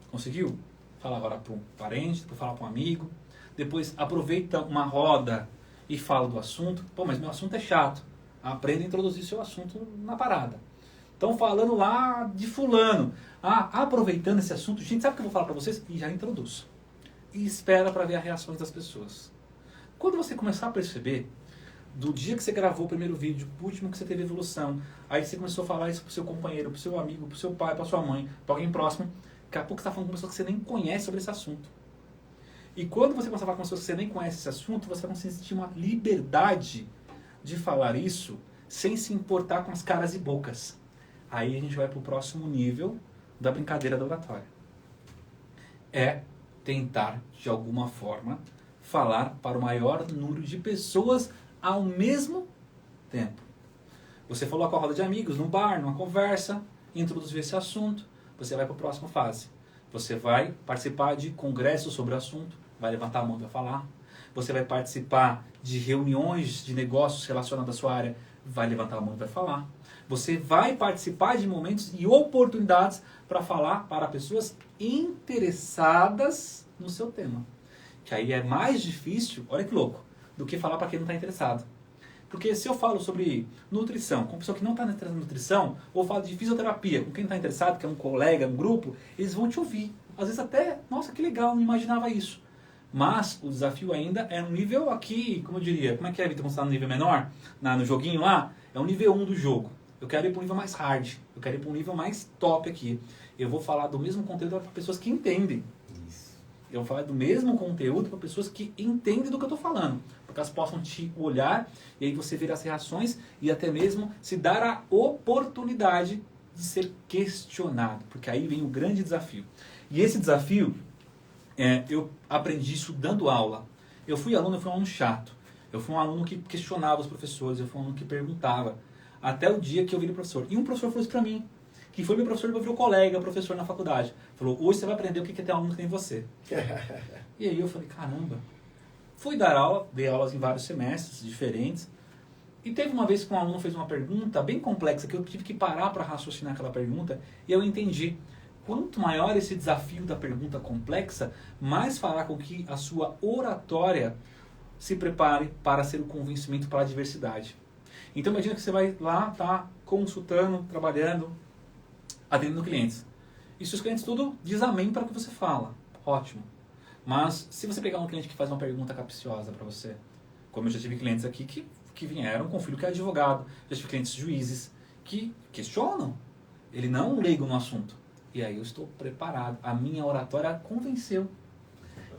S1: Conseguiu? Fala agora para um parente, depois fala para um amigo. Depois aproveita uma roda e fala do assunto. Pô, mas meu assunto é chato. Aprenda a introduzir seu assunto na parada. Estão falando lá de fulano. Ah, aproveitando esse assunto, gente, sabe o que eu vou falar para vocês? E já introduz. E espera para ver as reações das pessoas. Quando você começar a perceber, do dia que você gravou o primeiro vídeo, pro último que você teve evolução, aí você começou a falar isso pro seu companheiro, pro seu amigo, pro seu pai, pra sua mãe, pra alguém próximo, daqui a pouco você está falando com pessoas que você nem conhece sobre esse assunto. E quando você começar a falar com pessoas que você nem conhece esse assunto, você vai conseguir sentir uma liberdade de falar isso sem se importar com as caras e bocas. Aí a gente vai pro próximo nível da brincadeira da oratória. É tentar, de alguma forma, falar para o maior número de pessoas ao mesmo tempo. Você falou com a roda de amigos, no bar, numa conversa, introduziu esse assunto, você vai para a próxima fase. Você vai participar de congressos sobre o assunto, vai levantar a mão e vai falar. Você vai participar de reuniões de negócios relacionados à sua área, vai levantar a mão e vai falar. Você vai participar de momentos e oportunidades para falar para pessoas interessadas no seu tema. Que aí é mais difícil, olha que louco, do que falar para quem não está interessado. Porque se eu falo sobre nutrição com uma pessoa que não está interessada em nutrição, ou falo de fisioterapia com quem está interessado, que é um colega, um grupo, eles vão te ouvir. Às vezes até, nossa, que legal, não imaginava isso. Mas o desafio ainda é um nível aqui, como eu diria, como é que é, Vitor, quando você está no nível menor, no joguinho lá? É o nível 1 do jogo. Eu quero ir para um nível mais hard, eu quero ir para um nível mais top aqui. Eu vou falar do mesmo conteúdo para pessoas que entendem.
S2: Isso.
S1: Eu vou falar do mesmo conteúdo para pessoas que entendem do que eu estou falando. Porque elas possam te olhar e aí você ver as reações e até mesmo se dar a oportunidade de ser questionado. Porque aí vem o grande desafio. E esse desafio, eu aprendi isso dando aula. Eu fui um aluno chato. Eu fui um aluno que questionava os professores, eu fui um aluno que perguntava. Até o dia que eu virei professor. E um professor falou isso pra mim, que foi meu professor, depois virou colega, professor na faculdade. Falou, hoje você vai aprender o que é ter um aluno que nem você. E aí eu falei, caramba. Fui dar aula, dei aulas em vários semestres diferentes. E teve uma vez que um aluno fez uma pergunta bem complexa, que eu tive que parar para raciocinar aquela pergunta, e eu entendi. Quanto maior esse desafio da pergunta complexa, mais fará com que a sua oratória se prepare para ser o convencimento para a diversidade. Então imagina que você vai lá, tá consultando, trabalhando, atendendo clientes. E seus clientes tudo diz amém para o que você fala. Ótimo. Mas se você pegar um cliente que faz uma pergunta capciosa para você, como eu já tive clientes aqui que vieram com um filho que é advogado, já tive clientes juízes que questionam. Ele não é um leigo no assunto. E aí eu estou preparado. A minha oratória convenceu.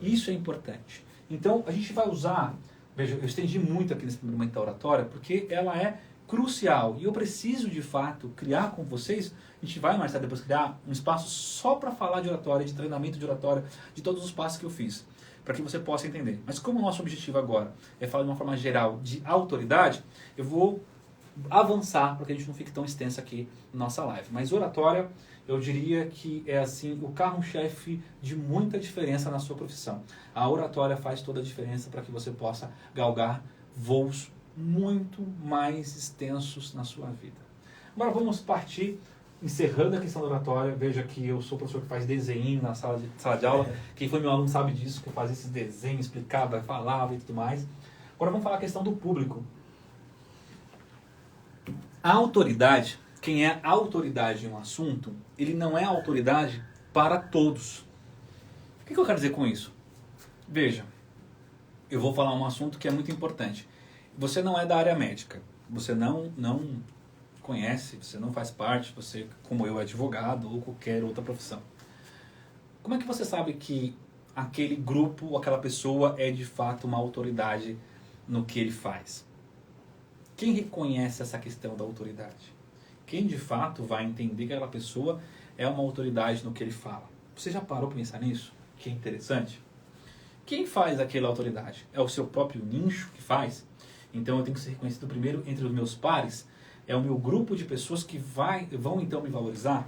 S1: Isso é importante. Então a gente vai usar, veja, eu estendi muito aqui nesse primeiro momento da oratória, porque ela é crucial. E eu preciso de fato criar com vocês, a gente vai mais tarde depois criar um espaço só para falar de oratória, de treinamento de oratória, de todos os passos que eu fiz, para que você possa entender. Mas como o nosso objetivo agora é falar de uma forma geral de autoridade, eu vou avançar para que a gente não fique tão extenso aqui na nossa live. Mas oratória, eu diria que é assim o carro-chefe de muita diferença na sua profissão. A oratória faz toda a diferença para que você possa galgar voos muito mais extensos na sua vida. Agora vamos partir, encerrando a questão da oratória. Veja que eu sou professor que faz desenho na sala de aula. Quem foi meu aluno sabe disso, que eu fazia esses desenhos, explicava, falava e tudo mais. Agora vamos falar a questão do público. A autoridade, quem é autoridade em um assunto, ele não é autoridade para todos. O que eu quero dizer com isso? Veja, eu vou falar um assunto que é muito importante. Você não é da área médica, você não conhece, você não faz parte, você, como eu, é advogado ou qualquer outra profissão. Como é que você sabe que aquele grupo ou aquela pessoa é de fato uma autoridade no que ele faz? Quem reconhece essa questão da autoridade? Quem de fato vai entender que aquela pessoa é uma autoridade no que ele fala? Você já parou para pensar nisso? Que é interessante. Quem faz aquela autoridade? É o seu próprio nicho que faz? Então eu tenho que ser reconhecido primeiro entre os meus pares? É o meu grupo de pessoas que vão então me valorizar?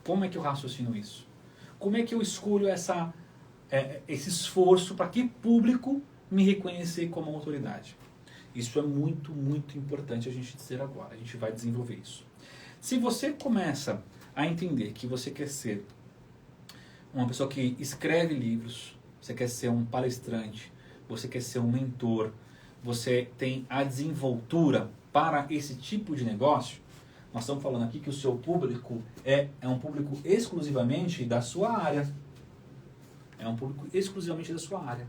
S1: Como é que eu raciocino isso? Como é que eu escolho esse esforço para que público me reconhecer como autoridade? Isso é muito, muito importante a gente dizer agora. A gente vai desenvolver isso. Se você começa a entender que você quer ser uma pessoa que escreve livros, você quer ser um palestrante, você quer ser um mentor, você tem a desenvoltura para esse tipo de negócio, nós estamos falando aqui que o seu público é um público exclusivamente da sua área. É um público exclusivamente da sua área.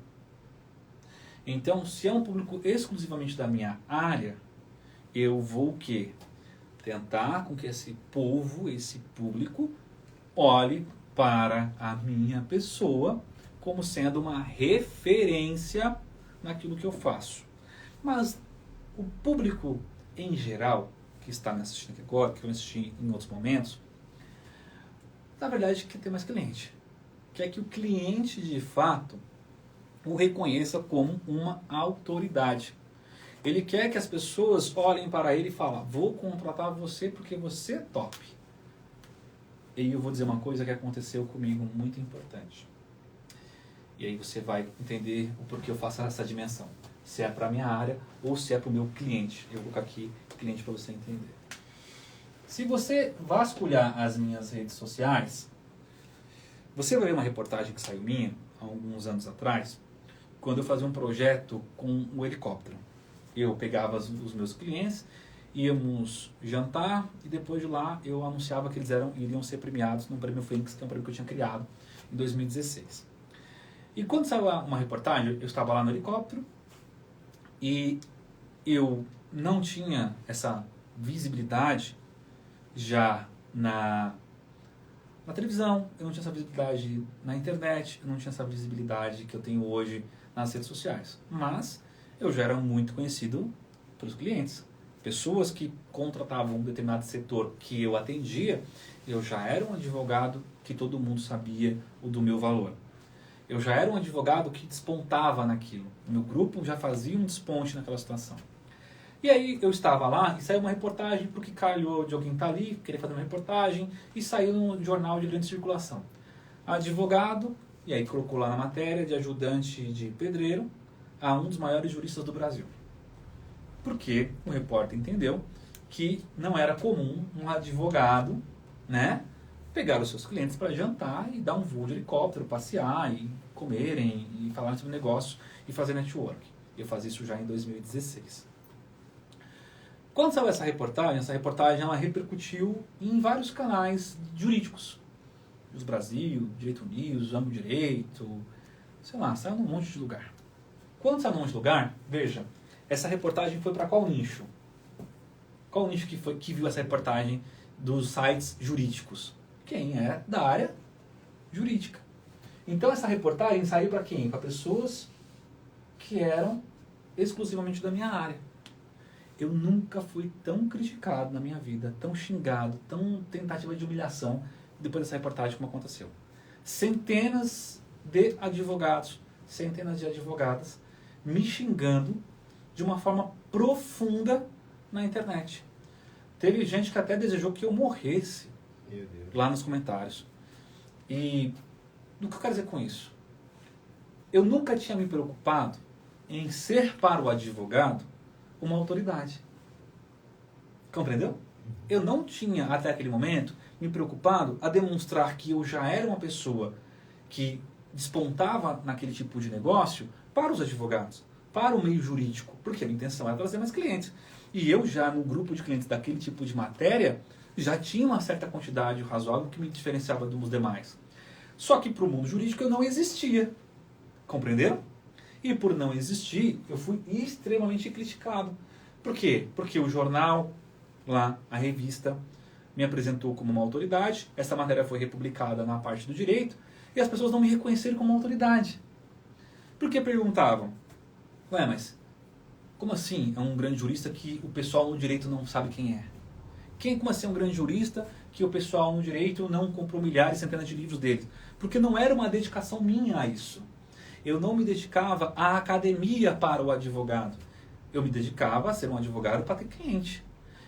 S1: Então, se é um público exclusivamente da minha área, eu vou o quê? Tentar com que esse povo, esse público, olhe para a minha pessoa como sendo uma referência naquilo que eu faço. Mas o público em geral, que está me assistindo aqui agora, que vai assistir em outros momentos, na verdade quer ter mais cliente. Quer que o cliente, de fato, o reconheça como uma autoridade. Ele quer que as pessoas olhem para ele e falem, vou contratar você porque você é top. E aí eu vou dizer uma coisa que aconteceu comigo muito importante. E aí você vai entender o porquê eu faço essa dimensão. Se é para a minha área ou se é para o meu cliente. Eu vou colocar aqui cliente para você entender. Se você vasculhar as minhas redes sociais, você vai ver uma reportagem que saiu minha há alguns anos atrás, quando eu fazia um projeto com um helicóptero. Eu pegava os meus clientes, íamos jantar e depois de lá eu anunciava que eles iriam ser premiados no Prêmio Fênix, que é um prêmio que eu tinha criado em 2016. E quando saiu uma reportagem, eu estava lá no helicóptero e eu não tinha essa visibilidade já na televisão, eu não tinha essa visibilidade na internet, eu não tinha essa visibilidade que eu tenho hoje nas redes sociais. Mas eu já era muito conhecido pelos clientes. Pessoas que contratavam um determinado setor que eu atendia, eu já era um advogado que todo mundo sabia o do meu valor. Eu já era um advogado que despontava naquilo. O meu grupo já fazia um desponte naquela situação. E aí eu estava lá e saiu uma reportagem porque calhou de alguém estar ali, querer fazer uma reportagem, e saiu num jornal de grande circulação. Advogado, e aí colocou lá na matéria, de ajudante de pedreiro a um dos maiores juristas do Brasil. Porque o repórter entendeu que não era comum um advogado, né, pegar os seus clientes para jantar e dar um voo de helicóptero, passear e comerem e falar sobre negócio e fazer network. Eu fazia isso já em 2016. Quando saiu essa reportagem ela repercutiu em vários canais jurídicos. Jus Brasil, Direito News, Amo Direito, sei lá, saiu num monte de lugar. Quando saiu num monte de lugar, veja, essa reportagem foi para qual nicho? Qual nicho que viu essa reportagem dos sites jurídicos? Quem é da área jurídica. Então essa reportagem saiu para quem? Para pessoas que eram exclusivamente da minha área. Eu nunca fui tão criticado na minha vida, tão xingado, tão tentativa de humilhação depois dessa reportagem como aconteceu. Centenas de advogados, centenas de advogadas me xingando de uma forma profunda na internet. Teve gente que até desejou que eu morresse lá nos comentários. E o que eu quero dizer com isso? Eu nunca tinha me preocupado em ser para o advogado uma autoridade. Compreendeu? Eu não tinha, até aquele momento, me preocupado a demonstrar que eu já era uma pessoa que despontava naquele tipo de negócio para os advogados, para o meio jurídico, porque a minha intenção era trazer mais clientes. E eu já, no grupo de clientes daquele tipo de matéria, já tinha uma certa quantidade razoável que me diferenciava dos demais. Só que para o mundo jurídico eu não existia. Compreenderam? E por não existir, eu fui extremamente criticado. Por quê? Porque o jornal, lá, a revista, me apresentou como uma autoridade, essa matéria foi republicada na parte do direito, e as pessoas não me reconheceram como autoridade. Porque perguntavam, ué, mas como assim é um grande jurista que o pessoal no direito não sabe quem é? Como assim é um grande jurista que o pessoal no direito não comprou milhares, centenas de livros dele? Porque não era uma dedicação minha a isso. Eu não me dedicava à academia para o advogado. Eu me dedicava a ser um advogado para ter cliente.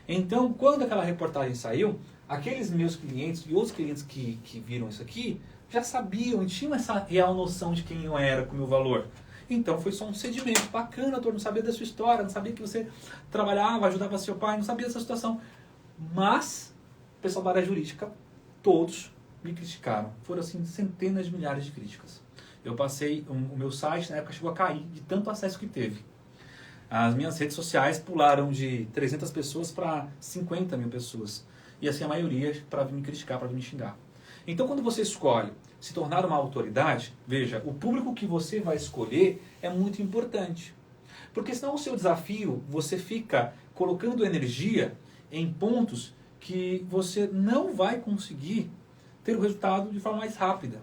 S1: Então, quando aquela reportagem saiu, aqueles meus clientes e outros clientes que viram isso aqui já sabiam e tinham essa real noção de quem eu era, com o meu valor. Então, foi só um sedimento bacana, doutor, não sabia da sua história, não sabia que você trabalhava, ajudava seu pai, não sabia dessa situação. Mas, o pessoal da área jurídica, todos me criticaram. Foram, assim, centenas de milhares de críticas. Eu passei, o meu site na época chegou a cair de tanto acesso que teve. As minhas redes sociais pularam de 300 pessoas para 50 mil pessoas. E assim a maioria para me criticar, para me xingar. Então quando você escolhe se tornar uma autoridade, veja, o público que você vai escolher é muito importante. Porque senão o seu desafio, você fica colocando energia em pontos que você não vai conseguir ter o resultado de forma mais rápida.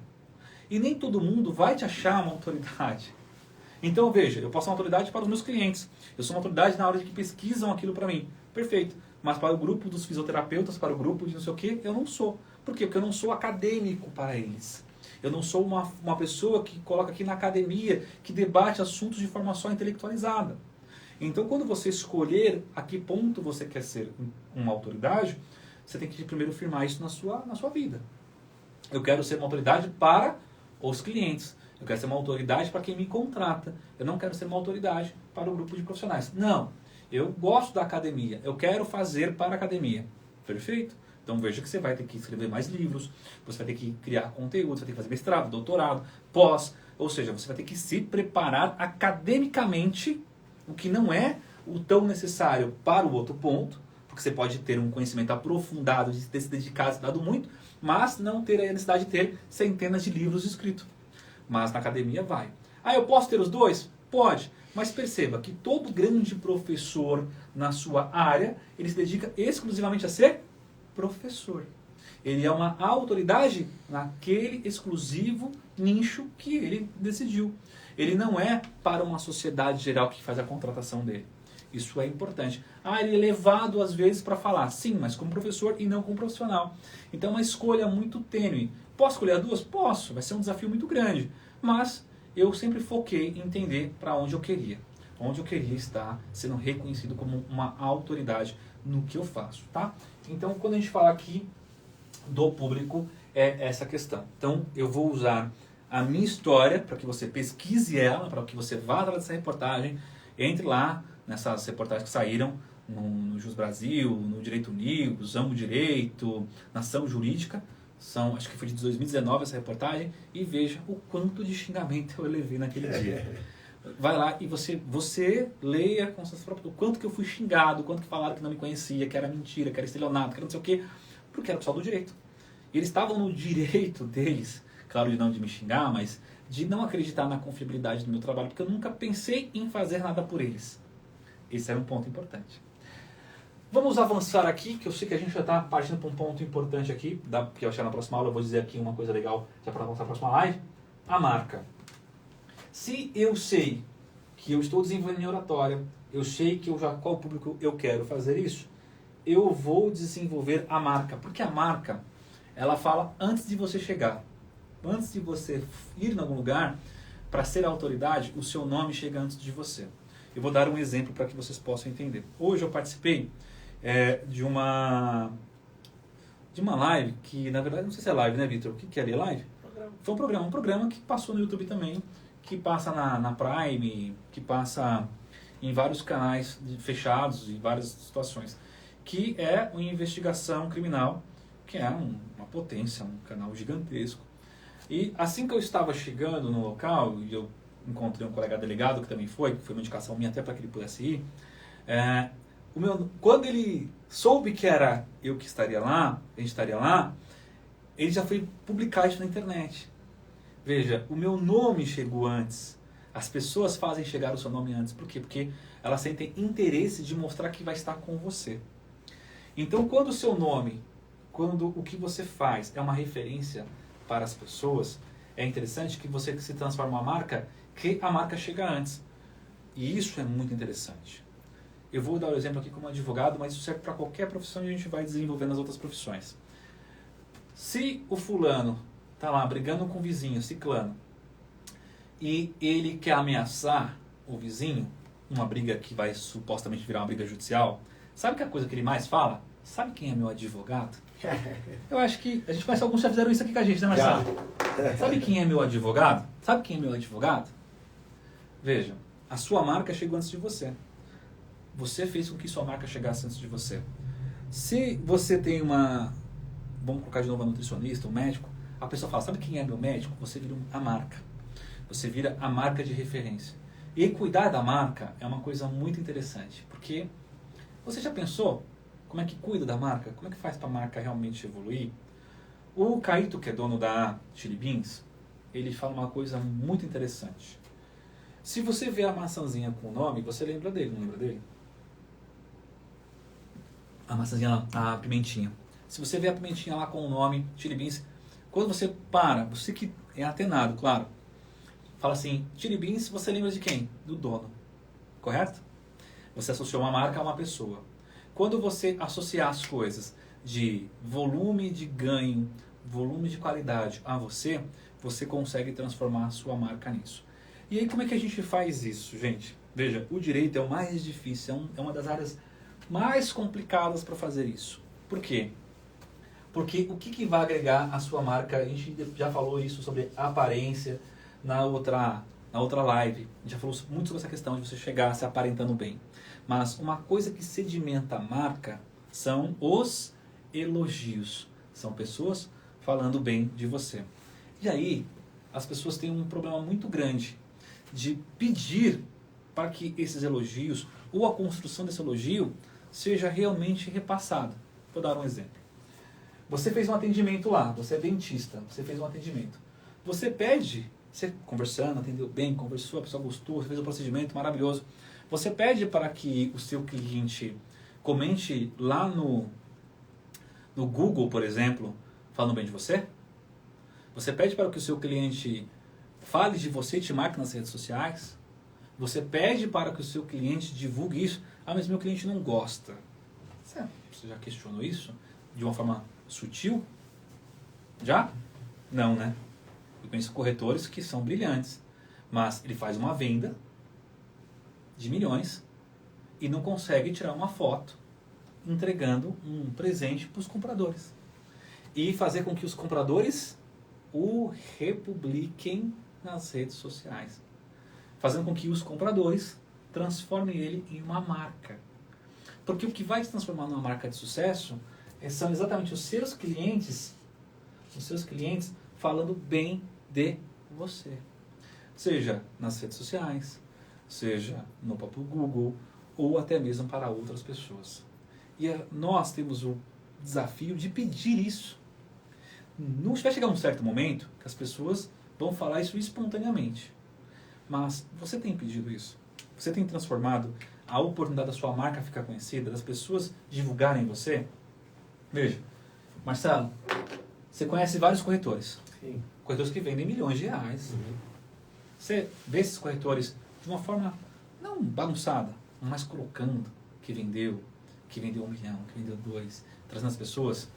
S1: E nem todo mundo vai te achar uma autoridade. Então, veja, eu posso ser uma autoridade para os meus clientes. Eu sou uma autoridade na hora de que pesquisam aquilo para mim. Perfeito. Mas para o grupo dos fisioterapeutas, para o grupo de não sei o quê, eu não sou. Por quê? Porque eu não sou acadêmico para eles. Eu não sou uma pessoa que coloca aqui na academia, que debate assuntos de forma só intelectualizada. Então, quando você escolher a que ponto você quer ser uma autoridade, você tem que primeiro firmar isso na sua vida. Eu quero ser uma autoridade para os clientes. Eu quero ser uma autoridade para quem me contrata. Eu não quero ser uma autoridade para o grupo de profissionais. Não. Eu gosto da academia. Eu quero fazer para a academia. Perfeito? Então veja que você vai ter que escrever mais livros, você vai ter que criar conteúdo, você vai ter que fazer mestrado, doutorado, pós. Ou seja, você vai ter que se preparar academicamente, o que não é o tão necessário para o outro ponto, porque você pode ter um conhecimento aprofundado, de ter se dedicado, estudado muito, mas não ter a necessidade de ter centenas de livros escritos. Mas na academia vai. Ah, eu posso ter os dois? Pode. Mas perceba que todo grande professor na sua área, ele se dedica exclusivamente a ser professor. Ele é uma autoridade naquele exclusivo nicho que ele decidiu. Ele não é para uma sociedade geral que faz a contratação dele. Isso é importante. Ele é levado às vezes para falar, sim, mas como professor e não como profissional. Então é uma escolha muito tênue. Posso escolher as duas? Posso, vai ser um desafio muito grande. Mas eu sempre foquei em entender para onde eu queria. Onde eu queria estar sendo reconhecido como uma autoridade no que eu faço, tá? Então, quando a gente fala aqui do público, é essa questão. Então, eu vou usar a minha história para que você pesquise ela, para que você vá atrás dessa reportagem, entre lá nessas reportagens que saíram no Jus Brasil, no Direito Unidos, Amo Direito, Nação Jurídica, acho que foi de 2019 essa reportagem, e veja o quanto de xingamento eu levei naquele dia. Vai lá e você leia com seus próprios, o quanto que eu fui xingado, o quanto que falaram que não me conhecia, que era mentira, que era estelionato, que era não sei o quê, porque era o pessoal do direito. Eles estavam no direito deles, claro, de não de me xingar, mas de não acreditar na confiabilidade do meu trabalho, porque eu nunca pensei em fazer nada por eles. Esse era um ponto importante. Vamos avançar aqui, que eu sei que a gente já está partindo para um ponto importante aqui, que eu achei na próxima aula, eu vou dizer aqui uma coisa legal já para avançar na próxima live. A marca. Se eu sei que eu estou desenvolvendo minha oratória, eu sei que qual público eu quero fazer isso, eu vou desenvolver a marca. Porque a marca, ela fala antes de você chegar. Antes de você ir em algum lugar, para ser autoridade, o seu nome chega antes de você. Eu vou dar um exemplo para que vocês possam entender. Hoje eu participei de uma live, que na verdade não sei se é live, né, Vitor? O que é ali? Live? Foi um programa que passou no YouTube também, que passa na Prime, que passa em vários canais fechados, em várias situações, que é uma investigação criminal, que é uma potência, um canal gigantesco. E assim que eu estava chegando no local, e eu encontrei um colega delegado que também foi uma indicação minha até para que ele pudesse ir, quando ele soube que era eu que estaria lá, a gente estaria lá, ele já foi publicar isso na internet. Veja, o meu nome chegou antes. As pessoas fazem chegar o seu nome antes. Por quê? Porque elas sentem interesse de mostrar que vai estar com você. Então, quando o seu nome, quando o que você faz é uma referência para as pessoas, é interessante que você se transforma uma marca, que a marca chega antes. E isso é muito interessante. Eu vou dar o exemplo aqui como advogado, mas isso serve para qualquer profissão e a gente vai desenvolvendo as outras profissões. Se o fulano está lá brigando com o vizinho, ciclano, e ele quer ameaçar o vizinho, uma briga que vai supostamente virar uma briga judicial, sabe que a coisa que ele mais fala? Sabe quem é meu advogado? Eu acho que a gente conhece alguns que já fizeram isso aqui com a gente, né, Marcelo? Sabe quem é meu advogado? Sabe quem é meu advogado? Veja, a sua marca chegou antes de você. Você fez com que sua marca chegasse antes de você. Se você tem vamos colocar de novo a nutricionista, um médico, a pessoa fala, sabe quem é meu médico? Você vira a marca. Você vira a marca de referência. E cuidar da marca é uma coisa muito interessante, porque você já pensou como é que cuida da marca? Como é que faz para a marca realmente evoluir? O Caíto, que é dono da Chili Beans, ele fala uma coisa muito interessante. Se você vê a maçãzinha com o nome, você lembra dele, não lembra dele? A maçãzinha, a pimentinha. Se você vê a pimentinha lá com o nome Chili Beans, quando você para, você que é atenado, claro, fala assim, Chili Beans, você lembra de quem? Do dono, correto? Você associou uma marca a uma pessoa. Quando você associar as coisas de volume de ganho, volume de qualidade a você, você consegue transformar a sua marca nisso. E aí como é que a gente faz isso, gente? Veja, o direito é o mais difícil, é uma das áreas mais complicadas para fazer isso. Por quê? Porque o que vai agregar a sua marca? A gente já falou isso sobre aparência na outra live. A gente já falou muito sobre essa questão de você chegar se aparentando bem. Mas uma coisa que sedimenta a marca são os elogios. São pessoas falando bem de você. E aí, as pessoas têm um problema muito grande de pedir para que esses elogios, ou a construção desse elogio, seja realmente repassada. Vou dar um exemplo. Você fez um atendimento lá, você é dentista, você fez um atendimento. Você pede, você conversando, atendeu bem, conversou, a pessoa gostou, você fez um procedimento maravilhoso. Você pede para que o seu cliente comente lá no Google, por exemplo, falando bem de você? Você pede para que o seu cliente fale de você e te marque nas redes sociais? Você pede para que o seu cliente divulgue isso? Ah, mas meu cliente não gosta. Você já questionou isso de uma forma sutil? Já? Não, né? Eu conheço corretores que são brilhantes, mas ele faz uma venda de milhões e não consegue tirar uma foto entregando um presente para os compradores. E fazer com que os compradores o republiquem nas redes sociais. Fazendo com que os compradores transformem ele em uma marca. Porque o que vai te transformar numa marca de sucesso são exatamente os seus clientes falando bem de você. Seja nas redes sociais, seja no próprio Google, ou até mesmo para outras pessoas. E nós temos o desafio de pedir isso. Vai chegar um certo momento que as pessoas vão falar isso espontaneamente. Mas você tem pedido isso? Você tem transformado a oportunidade da sua marca ficar conhecida, das pessoas divulgarem você? Veja, Marcelo, você conhece vários corretores.
S2: Sim.
S1: Corretores que vendem milhões de reais. Você vê esses corretores de uma forma não bagunçada, mas colocando que vendeu 1 milhão, que vendeu 2, trazendo as pessoas.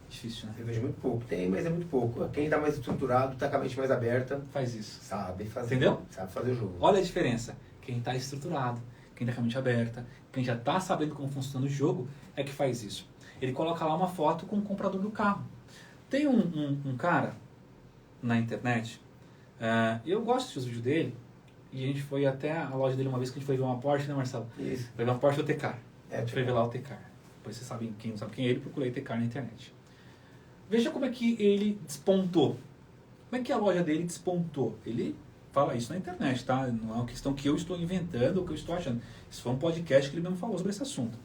S1: Difícil, né?
S2: Eu vejo muito pouco. Tem, mas é muito pouco. Quem está mais estruturado, está com a mente mais aberta,
S1: Faz isso.
S2: sabe fazer.
S1: Entendeu?
S2: Sabe fazer o jogo.
S1: Olha a diferença. Quem está estruturado, quem está com a mente aberta, quem já está sabendo como funciona o jogo, é que faz isso. Ele coloca lá uma foto com o comprador do carro. Tem um cara na internet, eu gosto dos vídeos dele, e a gente foi até a loja dele uma vez que a gente foi ver uma Porsche, né, Marcelo?
S2: Isso.
S1: Foi ver uma Porsche do T-Car.
S2: É,
S1: A gente foi ver lá o T-Car. Depois vocês sabem, quem não sabe quem é ele, procurei T-Car na internet. Veja como é que ele despontou. Como é que a loja dele despontou? Ele fala isso na internet, tá? Não é uma questão que eu estou inventando ou que eu estou achando. Isso foi um podcast que ele mesmo falou sobre esse assunto.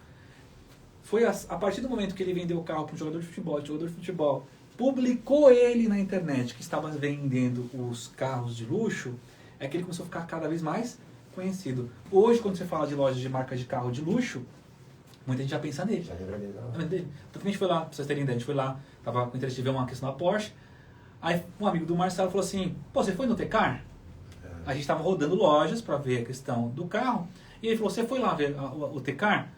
S1: Foi a partir do momento que ele vendeu o carro para um jogador de futebol, publicou ele na internet que estava vendendo os carros de luxo, é que ele começou a ficar cada vez mais conhecido. Hoje, quando você fala de lojas de marcas de carro de luxo, muita gente já pensa nele.
S2: Já lembra dele, não?
S1: Tanto que a gente foi lá, pra vocês terem ideia, a gente foi lá, tava com interesse de ver uma questão da Porsche. Aí um amigo do Marcelo falou assim, pô, você foi no T-Car? A gente estava rodando lojas para ver a questão do carro. E ele falou, você foi lá ver o T-Car?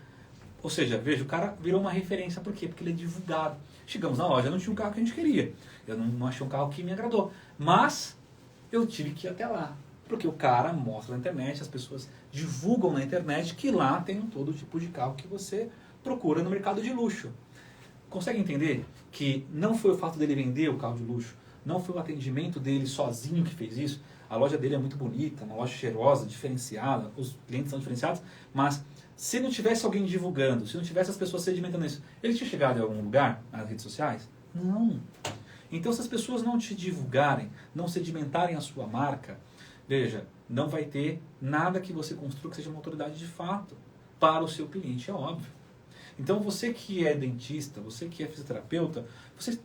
S1: Ou seja, veja, o cara virou uma referência. Por quê? Porque ele é divulgado. Chegamos na loja, não tinha um carro que a gente queria. Eu não achei um carro que me agradou. Mas eu tive que ir até lá. Porque o cara mostra na internet, as pessoas divulgam na internet que lá tem todo tipo de carro que você procura no mercado de luxo. Consegue entender que não foi o fato dele vender o carro de luxo, não foi o atendimento dele sozinho que fez isso. A loja dele é muito bonita, uma loja cheirosa, diferenciada, os clientes são diferenciados, mas se não tivesse alguém divulgando, se não tivesse as pessoas sedimentando isso, ele tinha chegado em algum lugar nas redes sociais? Não. Então, se as pessoas não te divulgarem, não sedimentarem a sua marca, veja, não vai ter nada que você construa que seja uma autoridade de fato para o seu cliente, é óbvio. Então, você que é dentista, você que é fisioterapeuta,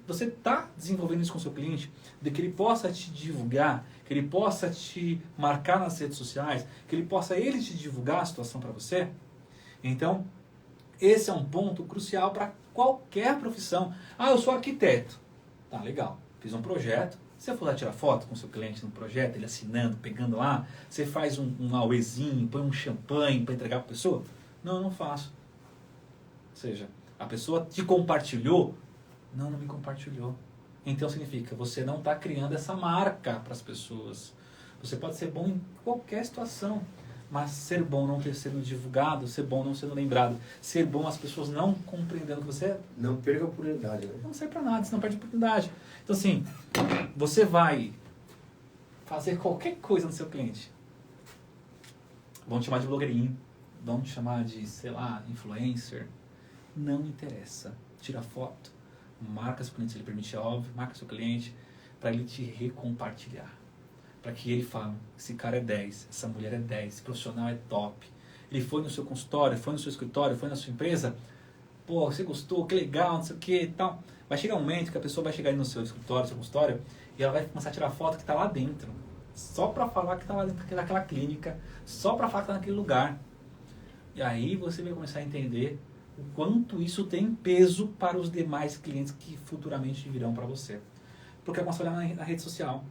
S1: você está desenvolvendo isso com o seu cliente, de que ele possa te divulgar, que ele possa te marcar nas redes sociais, que ele possa te divulgar a situação para você. Então, esse é um ponto crucial para qualquer profissão. Ah, eu sou arquiteto. Tá, legal. Fiz um projeto. Você for lá tirar foto com o seu cliente no projeto, ele assinando, pegando lá, você faz um auezinho, põe um champanhe para entregar para a pessoa? Não, eu não faço. Ou seja, a pessoa te compartilhou? Não me compartilhou. Então significa, você não está criando essa marca para as pessoas. Você pode ser bom em qualquer situação, mas ser bom não ter sido divulgado, ser bom não sendo lembrado, ser bom as pessoas não compreendendo que você é,
S2: Não perca a oportunidade, né?
S1: não serve para nada, você não perde a oportunidade. Então assim, você vai fazer qualquer coisa no seu cliente. Vão te chamar de blogueirinho, vão te chamar de, sei lá, influencer. Não interessa. Tira foto, marca seu cliente se ele permite, é óbvio, marca seu cliente para ele te recompartilhar. Para que ele fale, esse cara é 10, essa mulher é 10, esse profissional é top. Ele foi no seu consultório, foi no seu escritório, foi na sua empresa. Pô, você gostou, que legal, não sei o que e tal. Vai chegar um momento que a pessoa vai chegar aí no seu escritório, no seu consultório, e ela vai começar a tirar foto que está lá dentro. Só para falar que está lá dentro daquela clínica, só para falar que está naquele lugar. E aí você vai começar a entender o quanto isso tem peso para os demais clientes que futuramente virão para você. Porque começa a olhar na rede social.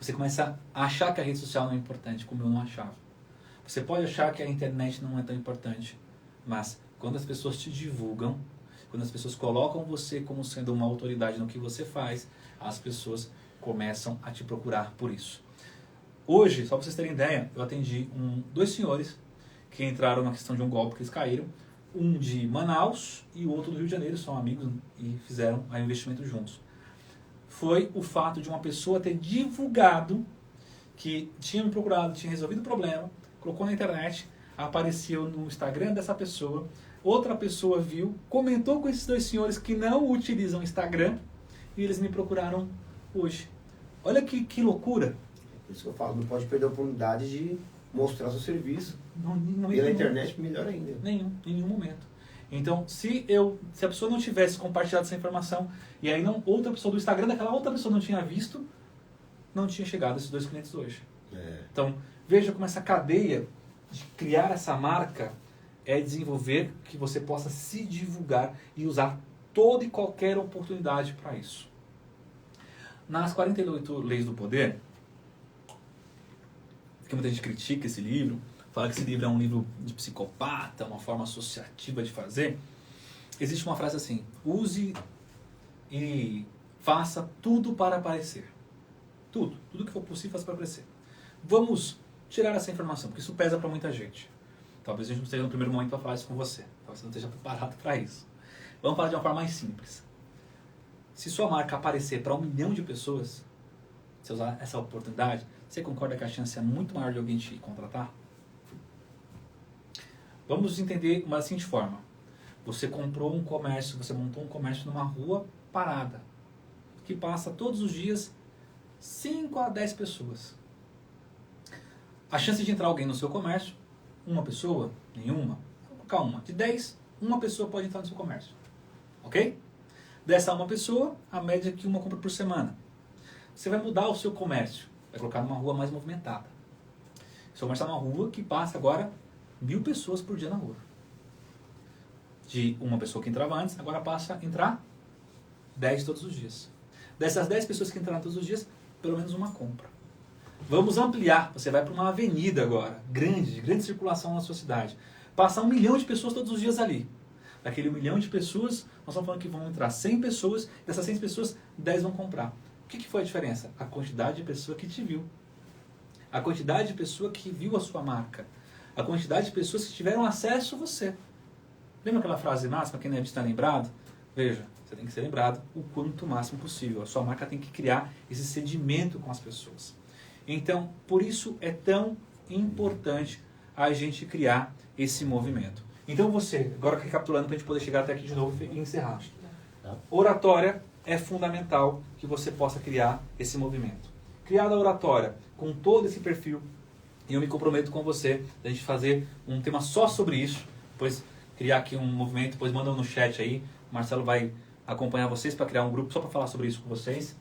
S1: Você começa a achar que a rede social não é importante, como eu não achava. Você pode achar que a internet não é tão importante, mas quando as pessoas te divulgam, quando as pessoas colocam você como sendo uma autoridade no que você faz, as pessoas começam a te procurar por isso. Hoje, só para vocês terem ideia, eu atendi dois senhores que entraram na questão de um golpe que eles caíram, um de Manaus e o outro do Rio de Janeiro, são amigos e fizeram o investimento juntos. Foi o fato de uma pessoa ter divulgado que tinha me procurado, tinha resolvido o problema, colocou na internet, apareceu no Instagram dessa pessoa, outra pessoa viu, comentou com esses dois senhores que não utilizam Instagram e eles me procuraram hoje. Olha que loucura.
S2: Por isso que eu falo, não pode perder a oportunidade de mostrar seu serviço.
S1: Não,
S2: pela internet, melhor ainda.
S1: Em nenhum momento. Então, se a pessoa não tivesse compartilhado essa informação e aí outra pessoa do Instagram daquela outra pessoa não tinha visto, não tinha chegado a esses dois clientes hoje. Então, veja como essa cadeia de criar essa marca é desenvolver que você possa se divulgar e usar toda e qualquer oportunidade para isso. Nas 48 Leis do Poder, que muita gente critica esse livro, fala que esse livro é um livro de psicopata, uma forma associativa de fazer, existe uma frase assim: use e faça tudo para aparecer. Tudo que for possível, faça para aparecer. Vamos tirar essa informação, porque isso pesa para muita gente. Talvez a gente não esteja no primeiro momento para falar isso com você. Talvez você não esteja preparado para isso. Vamos falar de uma forma mais simples. Se sua marca aparecer para 1 milhão de pessoas, se usar essa oportunidade, você concorda que a chance é muito maior de alguém te contratar? Vamos entender uma seguinte forma. Você comprou um comércio, você montou um comércio numa rua parada, que passa todos os dias 5 a 10 pessoas. A chance de entrar alguém no seu comércio, uma pessoa, nenhuma, vou colocar uma. De 10, uma pessoa pode entrar no seu comércio. Ok? Dessa uma pessoa, a média é que uma compra por semana. Você vai mudar o seu comércio, vai colocar numa rua mais movimentada. Seu comércio é uma rua que passa agora 1.000 pessoas por dia na rua. De uma pessoa que entrava antes, agora passa a entrar 10 todos os dias. Dessas 10 pessoas que entraram todos os dias, pelo menos uma compra. Vamos ampliar. Você vai para uma avenida agora, de grande circulação na sua cidade. Passa 1 milhão de pessoas todos os dias ali. Daquele 1 milhão de pessoas, nós estamos falando que vão entrar 100 pessoas, dessas 100 pessoas, 10 vão comprar. O que foi a diferença? A quantidade de pessoa que te viu. A quantidade de pessoa que viu a sua marca. A quantidade de pessoas que tiveram acesso a você. Lembra aquela frase máxima, quem não é visto está lembrado? Veja, você tem que ser lembrado o quanto máximo possível. A sua marca tem que criar esse sedimento com as pessoas. Então, por isso é tão importante a gente criar esse movimento. Então você, agora recapitulando para a gente poder chegar até aqui de novo e encerrar. Oratória é fundamental que você possa criar esse movimento. Criada a oratória com todo esse perfil, e eu me comprometo com você a gente fazer um tema só sobre isso, depois criar aqui um movimento, depois manda no chat aí, o Marcelo vai acompanhar vocês para criar um grupo só para falar sobre isso com vocês.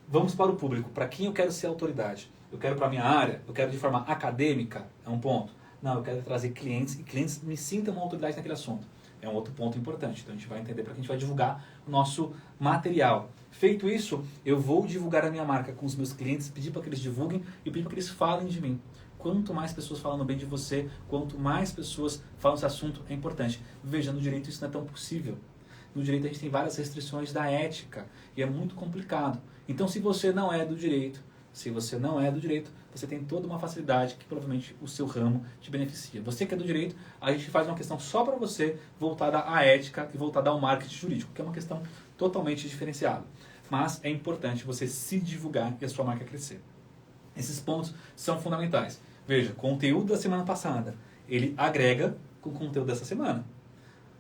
S1: Vamos para o público, para quem eu quero ser autoridade. Eu quero para a minha área, eu quero de forma acadêmica, é um ponto. Não, eu quero trazer clientes e clientes me sintam uma autoridade naquele assunto. É um outro ponto importante. Então a gente vai entender para que a gente vai divulgar o nosso material. Feito isso, eu vou divulgar a minha marca com os meus clientes, pedir para que eles divulguem e pedir para que eles falem de mim. Quanto mais pessoas falando bem de você, quanto mais pessoas falam esse assunto, é importante. Veja, no direito isso não é tão possível. No direito a gente tem várias restrições da ética e é muito complicado. Então se você não é do direito, você tem toda uma facilidade que provavelmente o seu ramo te beneficia. Você que é do direito, a gente faz uma questão só para você, voltada à ética e voltada ao marketing jurídico, que é uma questão totalmente diferenciada. Mas é importante você se divulgar e a sua marca crescer. Esses pontos são fundamentais. Veja, conteúdo da semana passada, ele agrega com o conteúdo dessa semana.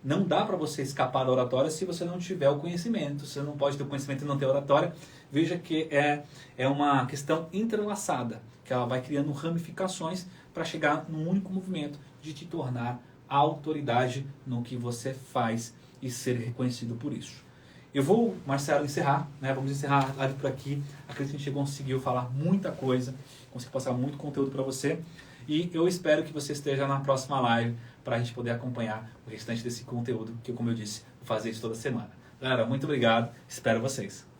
S1: Não dá para você escapar da oratória se você não tiver o conhecimento. Você não pode ter o conhecimento e não ter oratória. Veja que é uma questão entrelaçada, que ela vai criando ramificações para chegar num único movimento de te tornar a autoridade no que você faz e ser reconhecido por isso. Eu vou, Marcelo, encerrar, né? Vamos encerrar a live por aqui. Acredito que a gente conseguiu falar muita coisa, conseguiu passar muito conteúdo para você. E eu espero que você esteja na próxima live para a gente poder acompanhar o restante desse conteúdo, que, como eu disse, vou fazer isso toda semana. Galera, muito obrigado. Espero vocês.